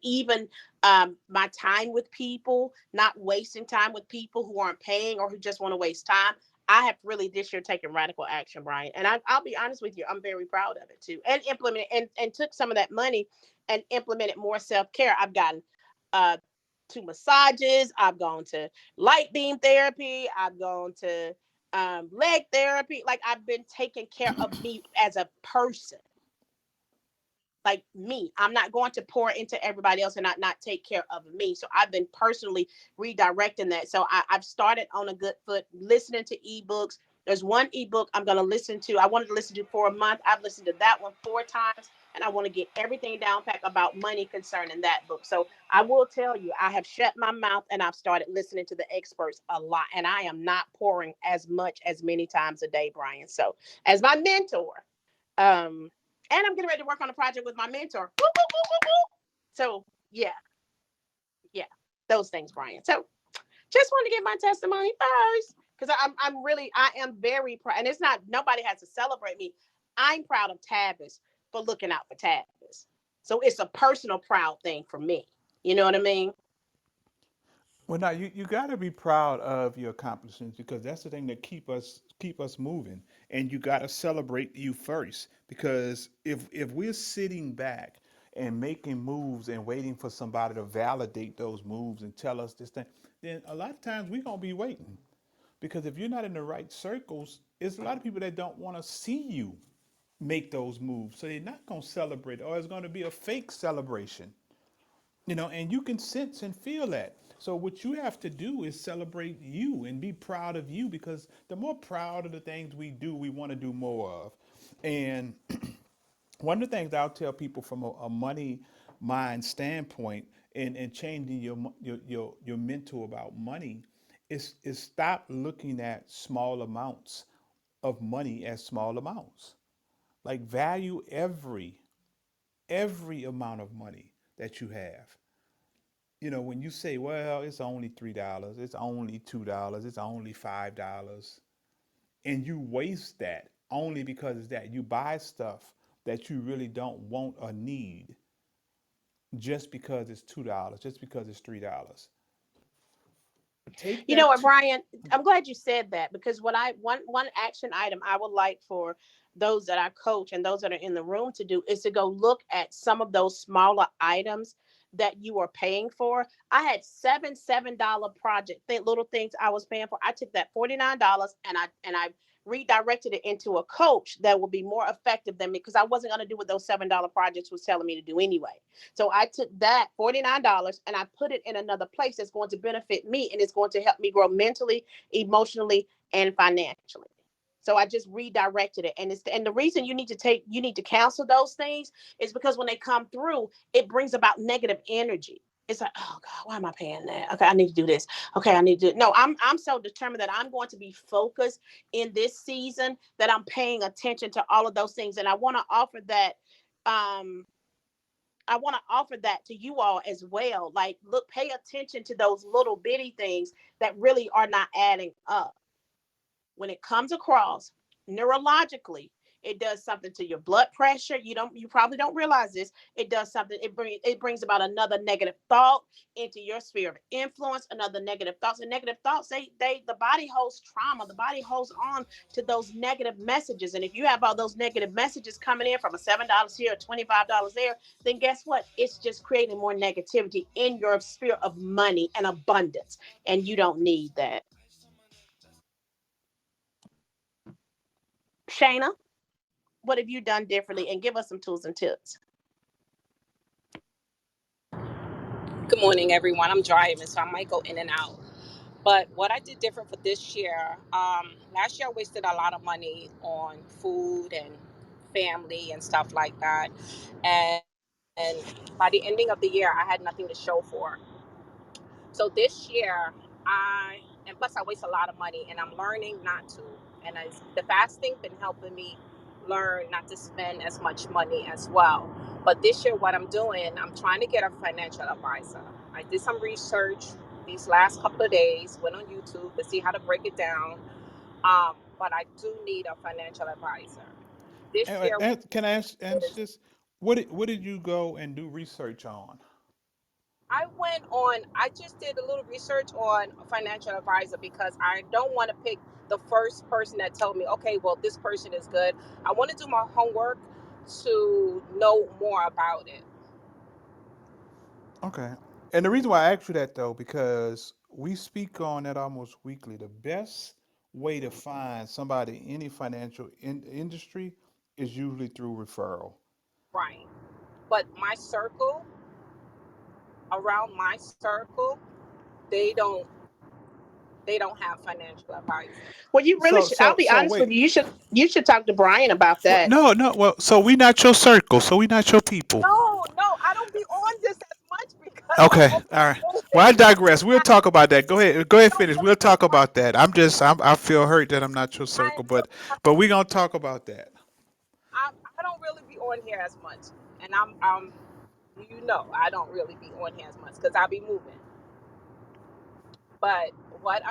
my time with people, not wasting time with people who aren't paying or who just want to waste time. I have really this year taken radical action, Brian. And I'll be honest with you, I'm very proud of it too. And implement and took some of that money and implemented more self-care. I've gotten uh, 2 massages. I've gone to light beam therapy. I've gone to leg therapy. Like I've been taking care of me as a person, like me. I'm not going to pour into everybody else and not take care of me. So I've been personally redirecting that. So I've started on a good foot, listening to ebooks. There's one ebook I'm going to listen to. I wanted to listen to for a month. I've listened to that one 4 times, and I want to get everything down pack about money concerning that book. So I will tell you, I have shut my mouth and I've started listening to the experts a lot, and I am not pouring as much as many times a day, Brian. So as my mentor, and I'm getting ready to work on a project with my mentor. Woo, woo, woo, woo, woo. So yeah, yeah, those things, Brian. So just wanted to get my testimony first because I am very proud, and it's not nobody has to celebrate me. I'm proud of Tavis for looking out for Tavis. So it's a personal proud thing for me. You know what I mean? Well, now you got to be proud of your accomplishments because that's the thing that keep us moving, and you got to celebrate you first because if we're sitting back and making moves and waiting for somebody to validate those moves and tell us this thing, then a lot of times we're gonna be waiting because if you're not in the right circles, it's a lot of people that don't want to see you make those moves, so they're not gonna celebrate, or it's gonna be a fake celebration. And you can sense and feel that. So what you have to do is celebrate you and be proud of you because the more proud of the things we do, we want to do more of. And one of the things I'll tell people from a money mind standpoint and changing your mental about money is stop looking at small amounts of money as small amounts. Like value every amount of money that you have. When you say, well, it's only $3, it's only $2, it's only $5, and you waste that only because it's that you buy stuff that you really don't want or need just because it's $2, just because it's $3. Take You know that what, to Brian? I'm glad you said that because what I one action item I would like for those that I coach and those that are in the room to do is to go look at some of those smaller items that you are paying for. I had $7 project little things I was paying for. I took that $49 and I redirected it into a coach that will be more effective than me because I wasn't going to do what those $7 projects was telling me to do anyway. So I took that $49 and I put it in another place that's going to benefit me and it's going to help me grow mentally, emotionally, and financially. So I just redirected it. And the reason you need to cancel those things is because when they come through, it brings about negative energy. It's like, oh God, why am I paying that? Okay, I need to do this. Okay, I need to no, I'm so determined that I'm going to be focused in this season, that I'm paying attention to all of those things. And um I want to offer that to you all as well. Like, look, pay attention to those little bitty things that really are not adding up. When it comes across neurologically, it does something to your blood pressure. You probably don't realize this. It does something. It brings about another negative thought into your sphere of influence. Another negative thoughts, and negative thoughts, the body holds trauma. The body holds on to those negative messages. And if you have all those negative messages coming in from a $7 here or $25 there, then guess what? It's just creating more negativity in your sphere of money and abundance, and you don't need that. Shayna, what have you done differently? And give us some tools and tips. Good morning, everyone. I'm driving, so I might go in and out. But what I did different for this year, last year I wasted a lot of money on food and family and stuff like that. And by the ending of the year, I had nothing to show for. So this year, and plus I waste a lot of money, and I'm learning not to. And the fasting been helping me learn not to spend as much money as well. But this year, what I'm doing, I'm trying to get a financial advisor. I did some research these last couple of days, went on YouTube to see how to break it down. But I do need a financial advisor. This year Can I answer is this? What did you go and do research on? I just did a little research on a financial advisor because I don't want to pick the first person that told me, okay, well, this person is good. I want to do my homework to know more about it. Okay. And the reason why I asked you that though, because we speak on that almost weekly. The best way to find somebody in any financial industry is usually through referral. Right. But around my circle, they don't they don't have financial advisor. Well, you really So should. I'll so be so honest with wait. you. You should talk to Brian about Well, that. no, no. Well, so we not your circle. So we not your people. No, no, I don't be on this as much because I'm Okay, always all right. Well, I moving. digress. We'll talk about that. Go ahead, I don't finish. really We'll be talk on about that. I feel hurt that I'm not your I circle, know but we gonna talk about that. I don't really be on here as much, and I don't really be on here as much because I be moving. But what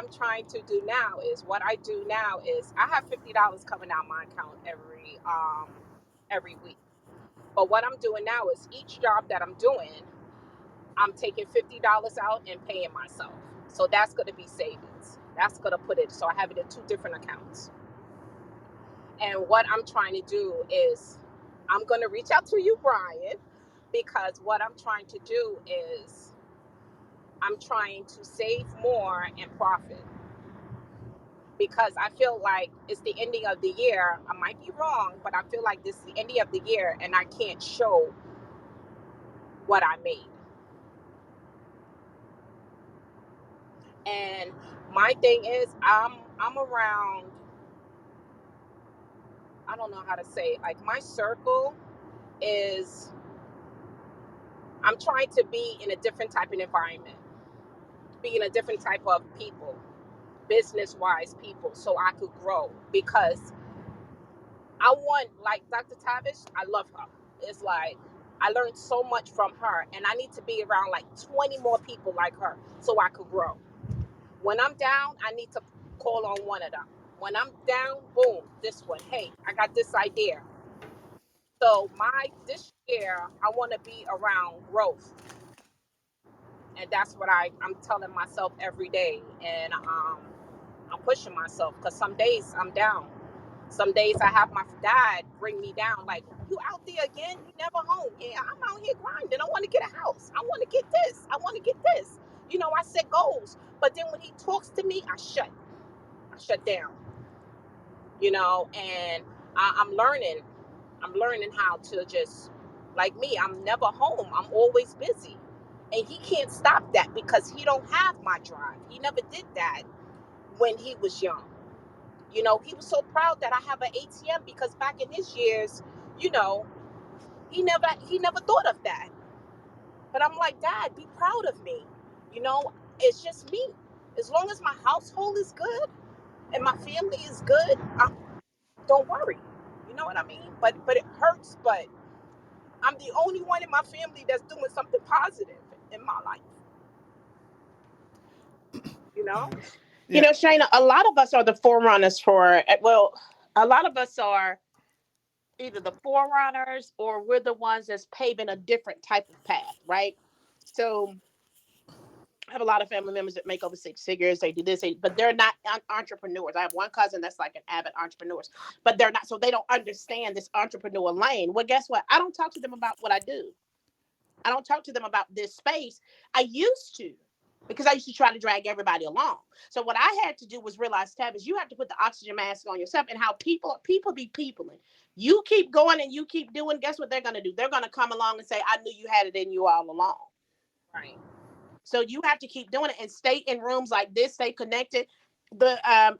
I do now is I have $50 coming out my account every week. But what I'm doing now is each job that I'm doing, I'm taking $50 out and paying myself. So that's going to be savings. That's going to put it so I have it in two different accounts. And what I'm trying to do is I'm going to reach out to you, Brian, because what I'm trying to do is I'm trying to save more and profit because I feel like it's the ending of the year. I might be wrong, but I feel like this is the ending of the year and I can't show what I made. And my thing is I'm around, I don't know how to say it. Like my circle is I'm trying to be in a different type of environment, be in a different type of people, business wise people, so I could grow because I want, like Dr. Tavish, I love her. It's like I learned so much from her, and I need to be around like 20 more people like her so I could grow. When I'm down, I need to call on one of them. When I'm down, boom, this one. Hey, I got this idea. So this year, I want to be around growth, and that's what I'm telling myself every day. And I'm pushing myself because some days I'm down. Some days I have my dad bring me down, like, you out there again? You never home. Yeah, I'm out here grinding. I want to get a house. I want to get this. I want to get this. I set goals. But then when he talks to me, I shut down, and I'm learning. I'm learning how to just, like me, I'm never home. I'm always busy. And he can't stop that because he don't have my drive. He never did that when he was young. He was so proud that I have an ATM because back in his years, you know, he never thought of that. But I'm like, Dad, be proud of me. You know, it's just me. As long as my household is good and my family is good, don't worry. You know what I mean? But it hurts. But I'm the only one in my family that's doing something positive in my life. You know? You Yeah. know, Shayna, a lot of us are the forerunners for, well, a lot of us are either the forerunners or we're the ones that's paving a different type of path, right? So I have a lot of family members that make over six figures. They do this, but they're not entrepreneurs. I have one cousin that's like an avid entrepreneur, but they're not. So they don't understand this entrepreneur lane. Well, guess what? I don't talk to them about what I do. I don't talk to them about this space. I used to, because I used to try to drag everybody along. So what I had to do was realize, Tavis, you have to put the oxygen mask on yourself, and how people be peopling. You keep going and you keep doing. Guess what they're gonna do? They're gonna come along and say, "I knew you had it in you all along." Right. So you have to keep doing it and stay in rooms like this, stay connected. The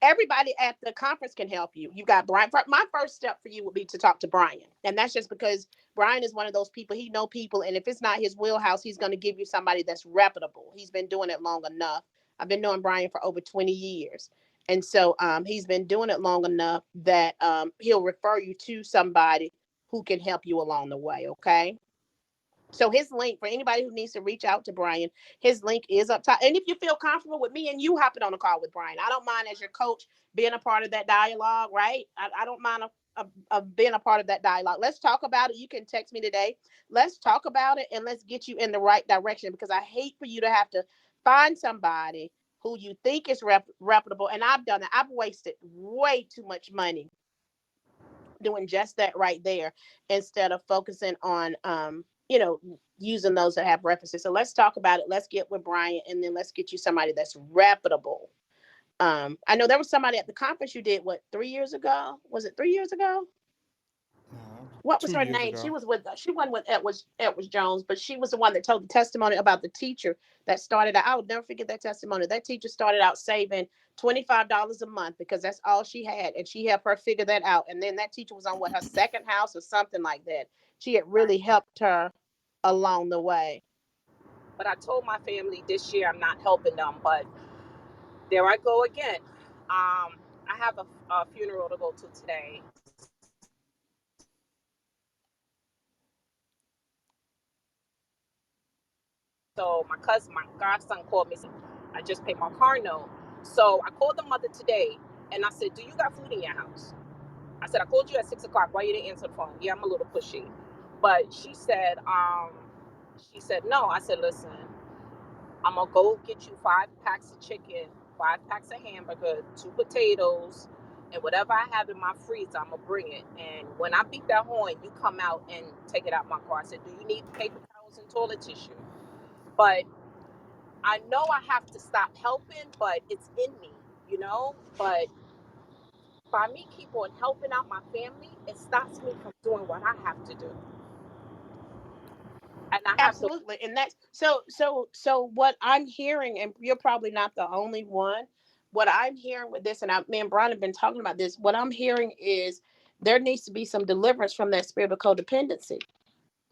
Everybody at the conference can help you. You got Brian. My first step for you would be to talk to Brian, and that's just because Brian is one of those people. He know people, and if it's not his wheelhouse, he's going to give you somebody that's reputable. He's been doing it long enough. I've been knowing Brian for over 20 years, and so he's been doing it long enough that he'll refer you to somebody who can help you along the way. Okay. So his link for anybody who needs to reach out to Brian, his link is up top. And if you feel comfortable with me and you hopping on a call with Brian, I don't mind as your coach being a part of that dialogue, right? I don't mind being a part of that dialogue. Let's talk about it. You can text me today. Let's talk about it and let's get you in the right direction, because I hate for you to have to find somebody who you think is reputable. And I've done it. I've wasted way too much money doing just that right there, instead of focusing on using those that have references. So let's talk about it. Let's get with Brian, and then let's get you somebody that's reputable. I know there was somebody at the conference you did, what, 3 years ago? Was it 3 years ago? No, What was two her years name? ago. She wasn't with Edwards Jones, but she was the one that told the testimony about the teacher that started out. I would never forget that testimony. That teacher started out saving $25 a month because that's all she had, and she helped her figure that out. And then that teacher was on what, her second house or something like that. She had really Right. helped her along the way. But I told my family this year I'm not helping them. But there I go again. I have a funeral to go to today. So my cousin, my godson called me. I just paid my car note. So I called the mother today and I said, "Do you got food in your house?" I said, "I called you at 6 o'clock. Why you didn't answer the phone?" Yeah, I'm a little pushy. But she said no. I said, "Listen, I'm gonna go get you 5 packs of chicken, 5 packs of hamburger, 2 potatoes, and whatever I have in my freezer, I'm gonna bring it. And when I beat that horn, you come out and take it out my car." I said, "Do you need paper towels and toilet tissue?" But I know I have to stop helping, but it's in me, you know. But by me keep on helping out my family, it stops me from doing what I have to do, and I have to. Absolutely. And that's so what I'm hearing, and you're probably not the only one. What I'm hearing with this, and me and Brian have been talking about this, what I'm hearing is there needs to be some deliverance from that spirit of codependency.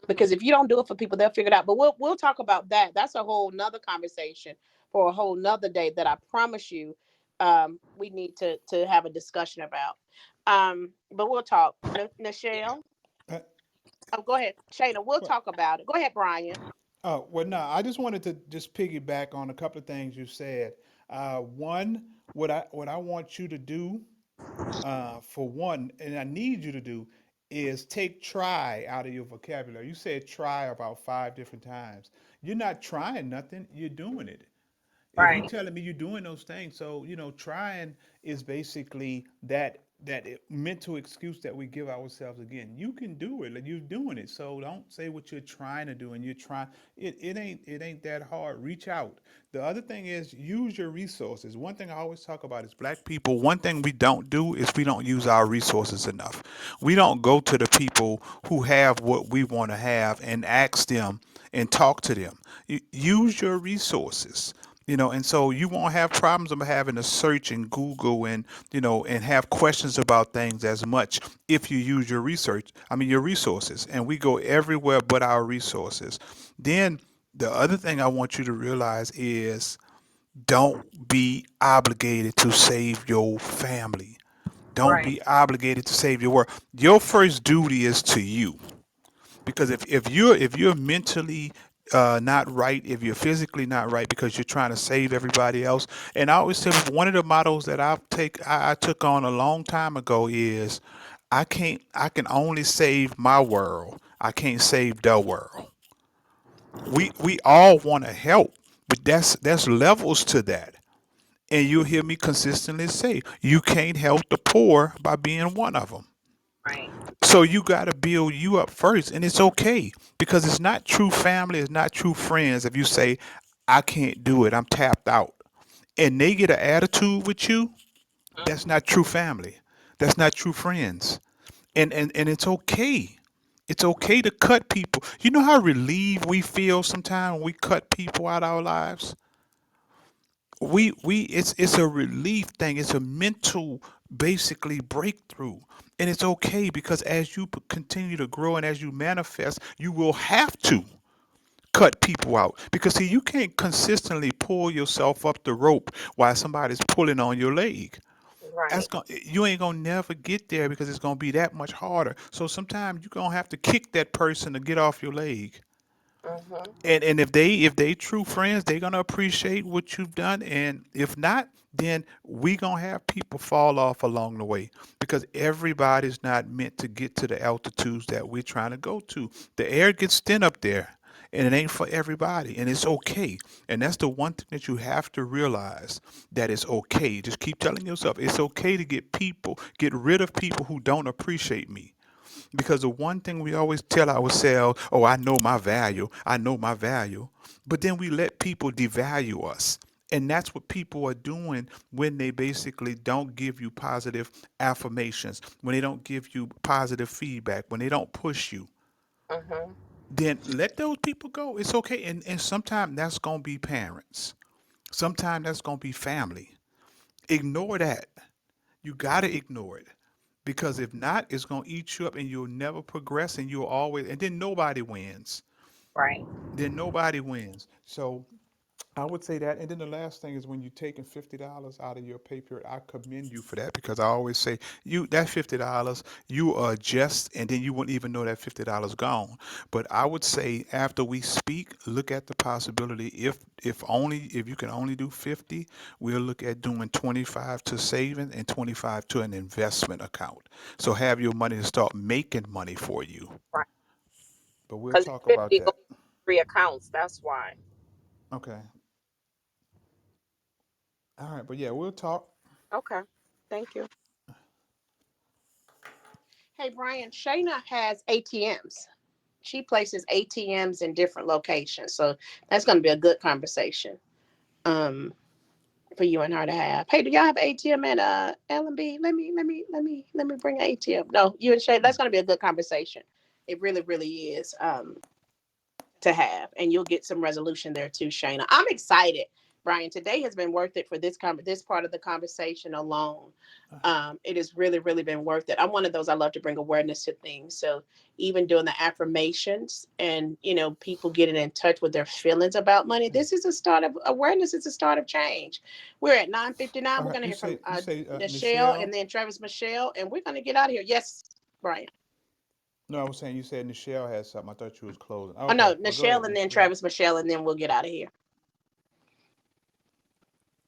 Because Mhm. if you don't do it for people, they'll figure it out. But we'll talk about that. That's a whole nother conversation for a whole nother day that I promise you we need to have a discussion about. But we'll talk. Yeah. Nichelle. Uh, Oh, go ahead. Shayna, we'll well, talk about it. Go ahead, Brian. oh, well, no, I just wanted to just piggyback on a couple of things you said. One, what I want you to do, for one, and I need you to do, is take try out of your vocabulary. You said try about 5 different times. You're not trying nothing, you're doing it. If you Right. telling me you're doing those things, so trying is basically that mental excuse that we give ourselves. Again, you can do it, like you're doing it, so don't say what you're trying to do. And you're trying, it ain't that hard. Reach out. The other thing is use your resources. One thing I always talk about is black people, one thing we don't do is we don't use our resources enough. We don't go to the people who have what we want to have and ask them and talk to them. Use your resources. And so you won't have problems of having to search in Google and and have questions about things as much if you use your your resources. And we go everywhere but our resources. Then the other thing I want you to realize is don't be obligated to save your family. Don't Right. be obligated to save your world. Your first duty is to you. Because if you're mentally not right, if you're physically not right because you're trying to save everybody else, and I always say one of the mottos that I took on a long time ago is I can only save my world. I can't save the world. We all want to help, but that's levels to that. And you'll hear me consistently say, you can't help the poor by being one of them. Right. So you got to build you up first, and it's okay because it's not true family, it's not true friends. If you say, "I can't do it, I'm tapped out," and they get an attitude with you, that's not true family. That's not true friends. And it's okay. It's okay to cut people. You know how relieved we feel sometimes when we cut people out of our lives? We it's a relief thing. It's a mental basically breakthrough. And it's okay because as you continue to grow and as you manifest, you will have to cut people out because see you can't consistently pull yourself up the rope while somebody's pulling on your leg. Right. You ain't gonna never get there because it's gonna be that much harder. So sometimes you're gonna have to kick that person to get off your leg. Mhm. And if they true friends, they're gonna appreciate what you've done. And if not, then we gonna have people fall off along the way because everybody's not meant to get to the altitudes that we're trying to go to. The air gets thin up there. And it ain't for everybody, and it's okay. And that's the one thing that you have to realize that it's okay. Just keep telling yourself it's okay to get rid of people who don't appreciate me. Because the one thing we always tell ourselves, oh, I know my value, I know my value. But then we let people devalue us. And that's what people are doing when they basically don't give you positive affirmations, when they don't give you positive feedback, when they don't push you. Mhm. Then let those people go. It's okay. And sometimes that's going to be parents, sometimes that's going to be family. Ignore that. You got to ignore it because if not, it's going to eat you up and you'll never progress and you'll always, and then nobody wins. Right. Then nobody wins. So I would say that. And then the last thing is when you're taking $50 out of your pay period, I commend you for that because I always say that $50 you adjust and then you wouldn't even know that $50 gone. But I would say after we speak, look at the possibility if you can only do 50, we'll look at doing 25 to saving and 25 to an investment account. So have your money to start making money for you. Right. But we'll Because talk about 50 goes that. to 3 accounts. That's why. Okay. All right. But yeah, we'll talk. Okay. Thank you. Hey, Brian, Shayna has ATMs. She places ATMs in different locations. So that's going to be a good conversation for you and her to have. Hey, do y'all have ATM at L&B? Let me bring an ATM. No, you and Shay, that's going to be a good conversation. It really, really is. To have, and you'll get some resolution there too, Shayna. I'm excited, Brian. Today has been worth it for this part of the conversation alone. It has really, really been worth it. I'm one of those, I love to bring awareness to things. So even doing the affirmations and people getting in touch with their feelings about money. This is a start of awareness. It's a start of change. We're at 9:59. All We're right. gonna You hear from say you say Nichelle Nichelle. and then Travis Michelle, and we're gonna get out of here. Yes, Brian. No, I was saying you said Nichelle had something. I thought you was closing. Oh Okay. no, Well, go ahead, Nichelle and then Nichelle. Travis Michelle, and then we'll get out of here.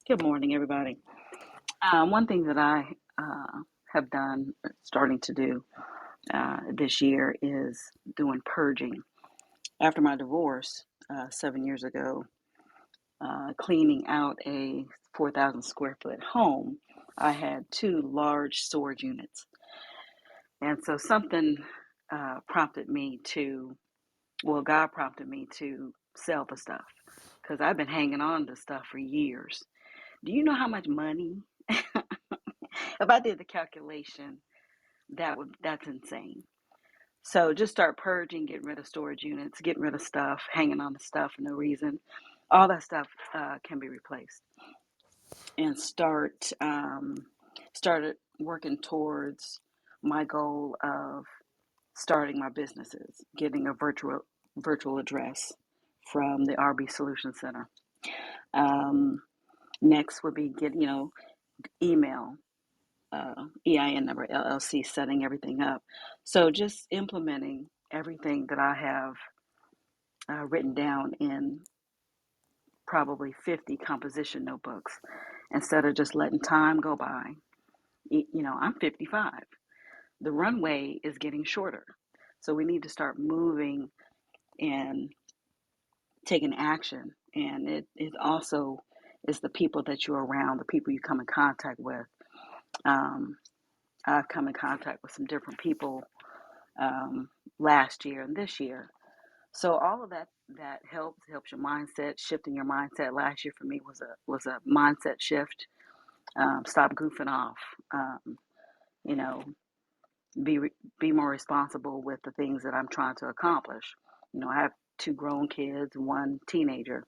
Good morning, everybody. One thing that I have done, starting to do this year, is doing purging. After my divorce 7 years ago, cleaning out a 4,000 square foot home, I had two large storage units. And so something prompted me to, well, God prompted me to sell the stuff because I've been hanging on to stuff for years. Do you know how much money? If I did the calculation, that's insane. So just start purging, getting rid of storage units, getting rid of stuff, hanging on to stuff for no reason. all that stuff can be replaced, and started working towards my goal of starting my businesses, getting a virtual address from the RB Solution Center. Um, Next would be get email, EIN number, LLC, setting everything up. So just implementing everything that I have written down in probably 50 composition notebooks instead of just letting time go by. I'm 55. The runway is getting shorter. So we need to start moving and taking action. And it also is the people that you're around, the people you come in contact with. Um, I've come in contact with some different people last year and this year. So all of that helps your mindset, shifting your mindset. Last year for me was a mindset shift. Stop goofing off. Um, you know, be more responsible with the things that I'm trying to accomplish. I have two grown kids, one teenager,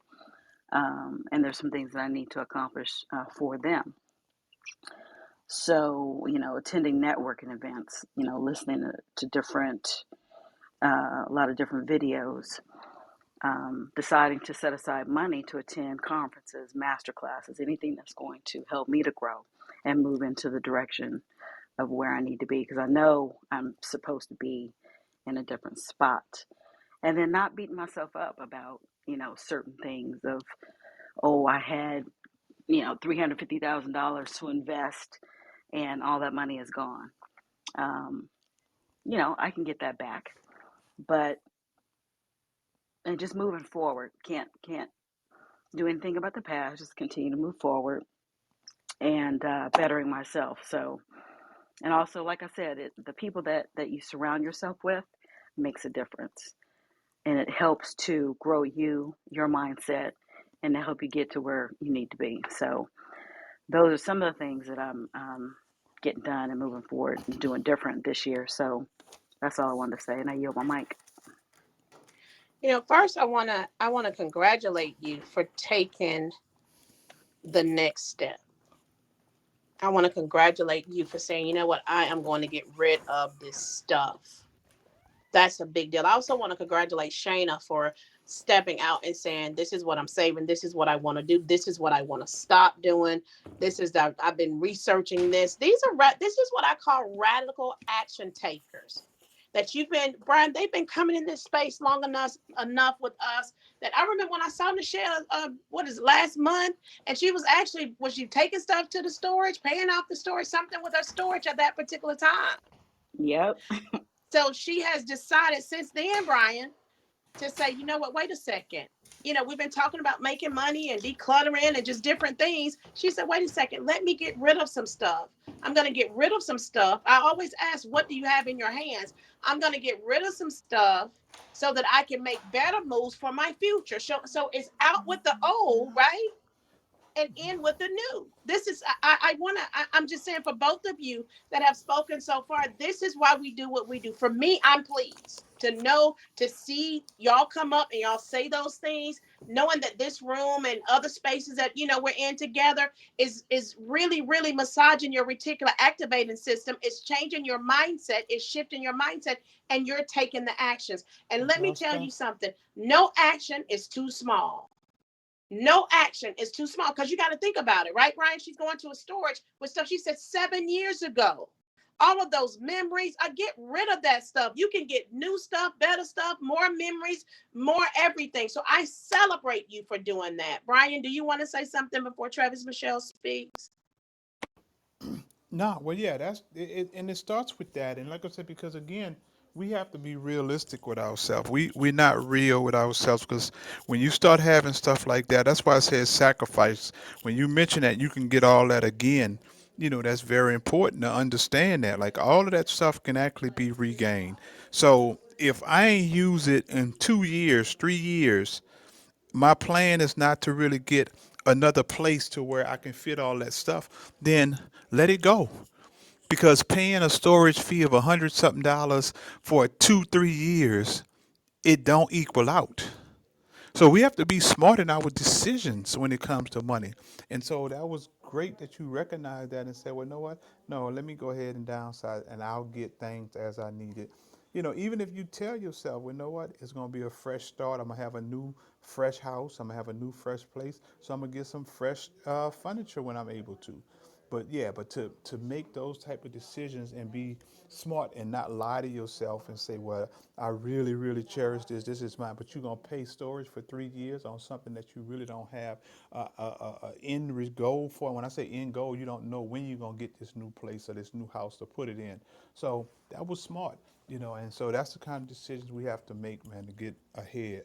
and there's some things that I need to accomplish for them. So, attending networking events, listening to a lot of different videos, deciding to set aside money to attend conferences, master classes, anything that's going to help me to grow and move into the direction of where I need to be, because I know I'm supposed to be in a different spot. And then not beating myself up about, certain things of, oh, I had, $350,000 to invest and all that money is gone. Um, I can get that back, but and just moving forward, can't do anything about the past. Just continue to move forward and bettering myself. So, and also, like I said, the people that you surround yourself with makes a difference, and it helps to grow your mindset, and to help you get to where you need to be. So, those are some of the things that I'm getting done and moving forward and doing different this year. So that's all I wanted to say, and I yield my mic. First I wanna congratulate you for taking the next step. I want to congratulate you for saying, you know what, I am going to get rid of this stuff. That's a big deal. I also want to congratulate Shayna for stepping out and saying, this is what I'm saving. This is what I want to do. This is what I want to stop doing. This is that I've been researching this. This is what I call radical action takers. That you've been, Brian, they've been coming in this space long enough with us that I remember when I saw Michelle, what is it, last month, and was she taking stuff to the storage, paying off the storage, something with her storage at that particular time. Yep. So she has decided since then, Brian, to say, you know what, wait a second. We've been talking about making money and decluttering and just different things. She said, wait a second, let me get rid of some stuff. I'm going to get rid of some stuff. I always ask, what do you have in your hands? I'm going to get rid of some stuff so that I can make better moves for my future. So it's out with the old, right? And in with the new. This is I'm just saying, for both of you that have spoken so far, this is why we do what we do. For me, I'm pleased to see y'all come up and y'all say those things, knowing that this room and other spaces that we're in together is really, really massaging your reticular activating system. It's changing your mindset, it's shifting your mindset, and you're taking the actions. And let me tell Augusta. you something, no action is too small. No action is too small, because you got to think about it, right, Brian? She's going to a storage with stuff she said 7 years ago. All of those memories, I get rid of that stuff. You can get new stuff, better stuff, more memories, more everything. So I celebrate you for doing that. Brian, do you want to say something before Travis Michelle speaks? No, well, yeah, that's it, and it starts with that. And like I said, because again, we have to be realistic with ourselves. We're not real with ourselves, because when you start having stuff like that, that's why I say sacrifice. When you mention that you can get all that again, that's very important to understand that. Like, all of that stuff can actually be regained. So if I ain't use it in 2 years, 3 years, my plan is not to really get another place to where I can fit all that stuff, then let it go. Because paying a storage fee of $100 something for 2, 3 years, it don't equal out. So we have to be smart in our decisions when it comes to money. And so that was great that you recognized that and said, well, you know what? No, let me go ahead and downsize and I'll get things as I need it. Even if you tell yourself, well, you know what? It's going to be a fresh start. I'm going to have a new, fresh house. I'm going to have a new, fresh place. So I'm going to get some fresh furniture when I'm able to. But yeah, but to make those type of decisions and be smart and not lie to yourself and say, well, I really, really cherish this. This is mine. But you're gonna pay storage for 3 years on something that you really don't have end goal for. And when I say end goal, you don't know when you're gonna get this new place or this new house to put it in. So that was smart, And so that's the kind of decisions we have to make, man, to get ahead.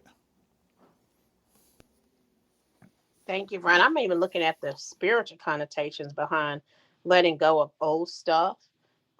Thank you, Brian. I'm even looking at the spiritual connotations behind letting go of old stuff,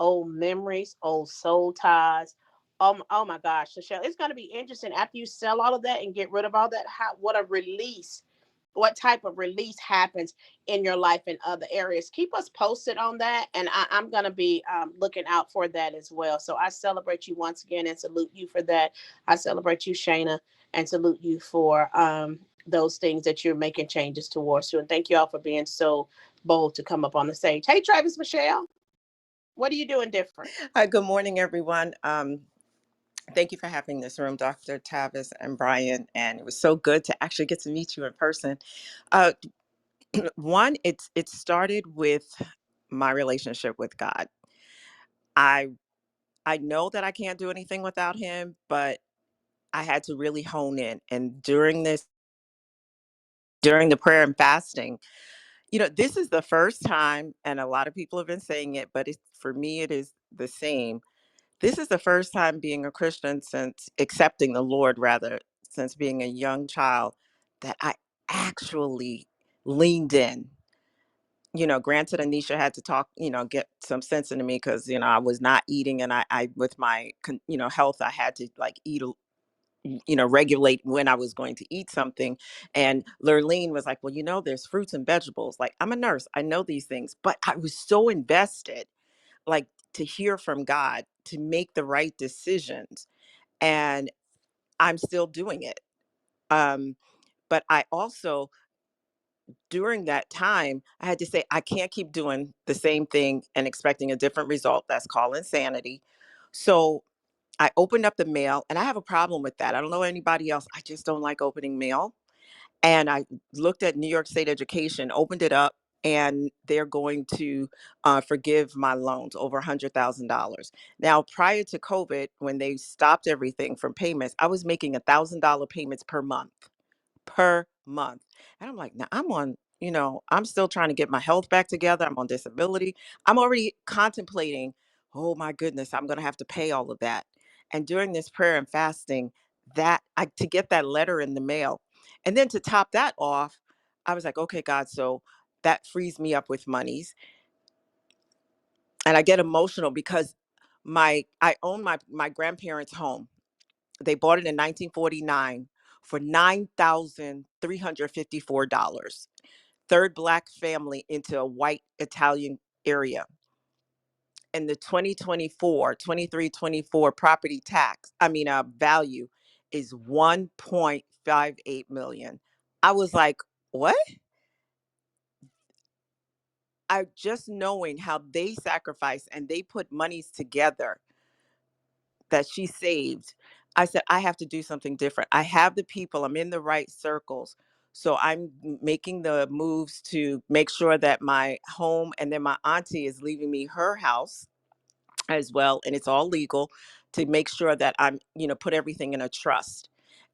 old memories, old soul ties. Oh my gosh, Michelle, it's going to be interesting after you sell all of that and get rid of all that. What a release, what type of release happens in your life in other areas. Keep us posted on that, and I'm going to be looking out for that as well. So I celebrate you once again and salute you for that. I celebrate you, Shayna, and salute you for those things that you're making changes towards. And thank you all for being so bold to come up on the stage. Hey, Travis, Michelle, what are you doing different? Hi, good morning, everyone. Thank you for having this room, Dr. Tavis and Brian. And it was so good to actually get to meet you in person. Uh, one, it started with my relationship with God. I I know that I can't do anything without Him, but I had to really hone in. And during the prayer and fasting, this is the first time, and a lot of people have been saying it, but for me, it is the same. This is the first time being a Christian since accepting the Lord, rather, since being a young child, that I actually leaned in. Granted, Anisha had to talk, get some sense into me because, I was not eating, and I with my, health, I had to like eat, regulate when I was going to eat something. And Lurleen was like, well, there's fruits and vegetables. Like, I'm a nurse. I know these things, but I was so invested, like, to hear from God, to make the right decisions. And I'm still doing it. Um, but I also, during that time, I had to say, I can't keep doing the same thing and expecting a different result. That's called insanity. So I opened up the mail, and I have a problem with that. I don't know anybody else. I just don't like opening mail. And I looked at New York State Education, opened it up, and they're going to forgive my loans over $100,000. Now, prior to COVID, when they stopped everything from payments, I was making $1,000 payments per month. Per month. And I'm like, now I'm still trying to get my health back together. I'm on disability. I'm already contemplating, oh my goodness, I'm going to have to pay all of that. And during this prayer and fasting, to get that letter in the mail, and then to top that off, I was like, okay, God, so that frees me up with monies. And I get emotional because I own my grandparents' home. They bought it in 1949 for $9,354. Third Black family into a white Italian area. And the 23-24 property tax, value is 1.58 million. I was like, what? I just knowing how they sacrificed and they put monies together that she saved, I said, I have to do something different. I have the people, I'm in the right circles. So I'm making the moves to make sure that my home, and then my auntie is leaving me her house as well. And it's all legal, to make sure that I'm, put everything in a trust.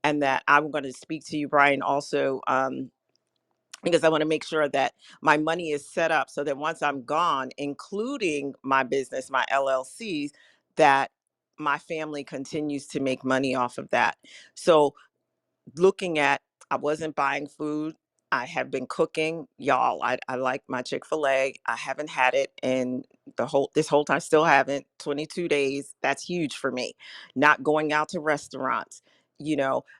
And that I'm going to speak to you, Brian, also, because I want to make sure that my money is set up so that once I'm gone, including my business, my LLCs, that my family continues to make money off of that. So looking at, I wasn't buying food. I have been cooking, y'all. I like my Chick-fil-A. I haven't had it in this whole time, still haven't. 22 days. That's huge for me. Not going out to restaurants,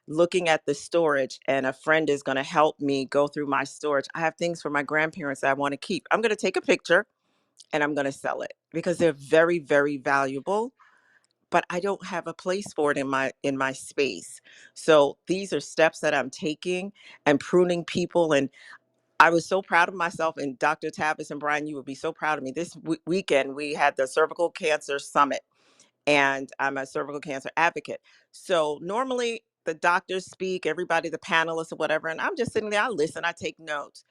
looking at the storage, and a friend is going to help me go through my storage. I have things for my grandparents that I want to keep. I'm going to take a picture and I'm going to sell it because they're very, very valuable. but I don't have a place for it in my space. So these are steps that I'm taking and pruning people. And I was so proud of myself, and Dr. Tavis and Brian, you would be so proud of me. This weekend we had the cervical cancer summit, and I'm a cervical cancer advocate. So normally the doctors speak, everybody, the panelists or whatever, and I'm just sitting there. I listen, I take notes.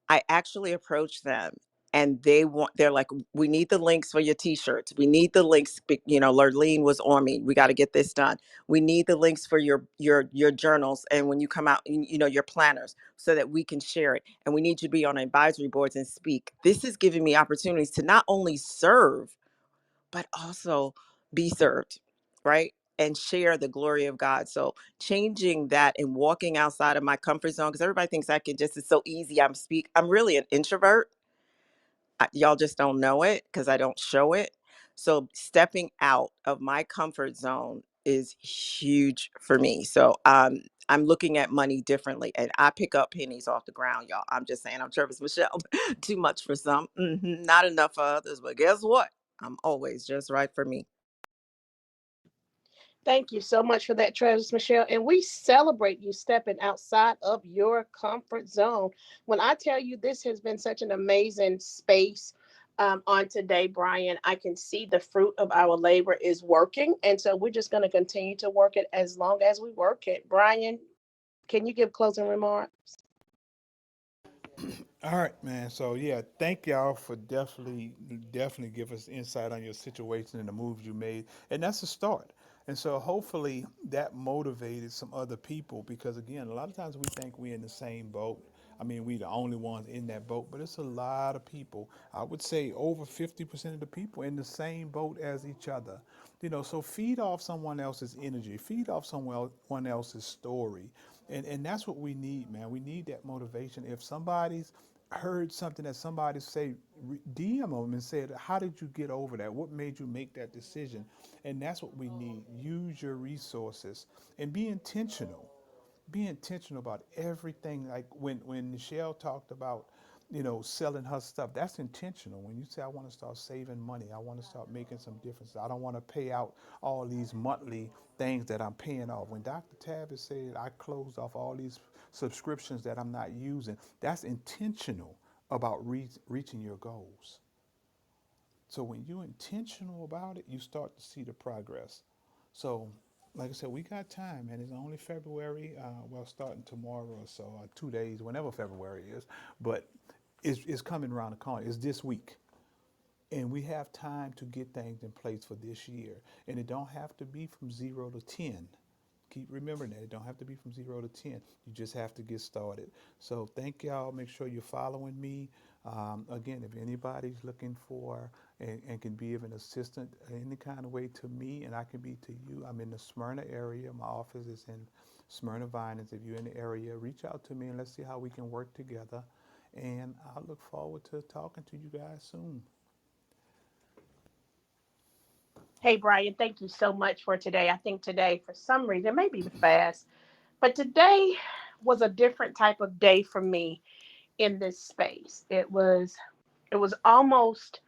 I actually approach them, and they're like, we need the links for your t-shirts. We need the links. Lurleen was on me. We got to get this done. We need the links for your journals. And when you come out, your planners, so that we can share it. And we need you to be on advisory boards and speak. This is giving me opportunities to not only serve, but also be served, right? And share the glory of God. So changing that and walking outside of my comfort zone, because everybody thinks I can just, it's so easy. I'm really an introvert. Y'all just don't know it because I don't show it. So stepping out of my comfort zone is huge for me. So I'm looking at money differently, and I pick up pennies off the ground, y'all. I'm just saying, I'm Travis Michelle. Too much for some, not enough for others. But guess what? I'm always just right for me. Thank you so much for that, Travis Michelle. And we celebrate you stepping outside of your comfort zone. When I tell you this has been such an amazing space on today, Brian, I can see the fruit of our labor is working. And so we're just going to continue to work it as long as we work it. Brian, can you give closing remarks? All right, man. So yeah, thank y'all for definitely give us insight on your situation and the moves you made, and that's a start. And so hopefully that motivated some other people because again, a lot of times we think we're in the same boat. I mean, we the only ones in that boat, but it's a lot of people. I would say over 50% of the people in the same boat as each other. So feed off someone else's energy, feed off someone else's story. And that's what we need, man. We need that motivation. If somebody's heard something that somebody say, DM them and said, how did you get over that? What made you make that decision? And that's what we need. Use your resources and be intentional. Be intentional about everything. Like when Michelle talked about, selling her stuff, that's intentional. When you say, I want to start saving money, I want to start making some difference. I don't want to pay out all these monthly things that I'm paying off. When Dr. Tavis said I closed off all these subscriptions that I'm not using, that's intentional about reaching your goals. So when you're intentional about it, you start to see the progress. So, like I said, we got time, and it's only February. Well, starting tomorrow or so, 2 days, whenever February is. But it's coming around the corner. It's this week, and we have time to get things in place for this year. And it don't have to be from 0 to 10. Keep remembering that it don't have to be from 0 to 10. You just have to get started. So thank y'all. Make sure you're following me. Again, if anybody's looking for and can be of an assistant in any kind of way to me, and I can be to you, I'm in the Smyrna area. My office is in Smyrna Vinings. If you're in the area, reach out to me and let's see how we can work together. And I look forward to talking to you guys soon. Hey, Brian, thank you so much for today. I think today, for some reason, maybe the fast, but today was a different type of day for me in this space. It was almost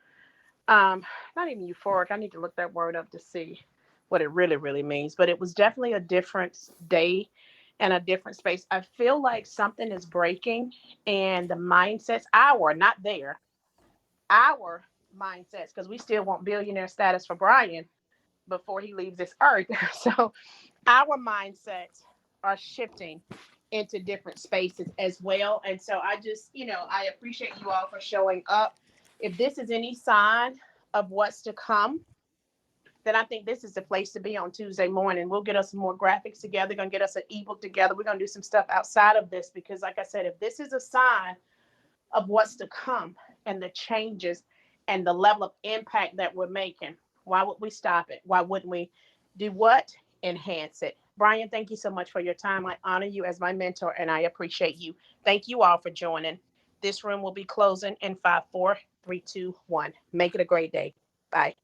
not even euphoric. I need to look that word up to see what it really means. But it was definitely a different day and a different space. I feel like something is breaking, and the mindsets, not there, our mindsets, because we still want billionaire status for Brian before he leaves this earth. So our mindsets are shifting into different spaces as well. And so I just, I appreciate you all for showing up. If this is any sign of what's to come, then I think this is the place to be on Tuesday morning. We'll get us some more graphics together, gonna get us an ebook together. We're gonna do some stuff outside of this because, like I said, if this is a sign of what's to come and the changes and the level of impact that we're making, why would we stop it? Why wouldn't we do what? Enhance it. Brian, thank you so much for your time. I honor you as my mentor and I appreciate you. Thank you all for joining. This room will be closing in 5, 4, 3, 2, 1. Make it a great day. Bye.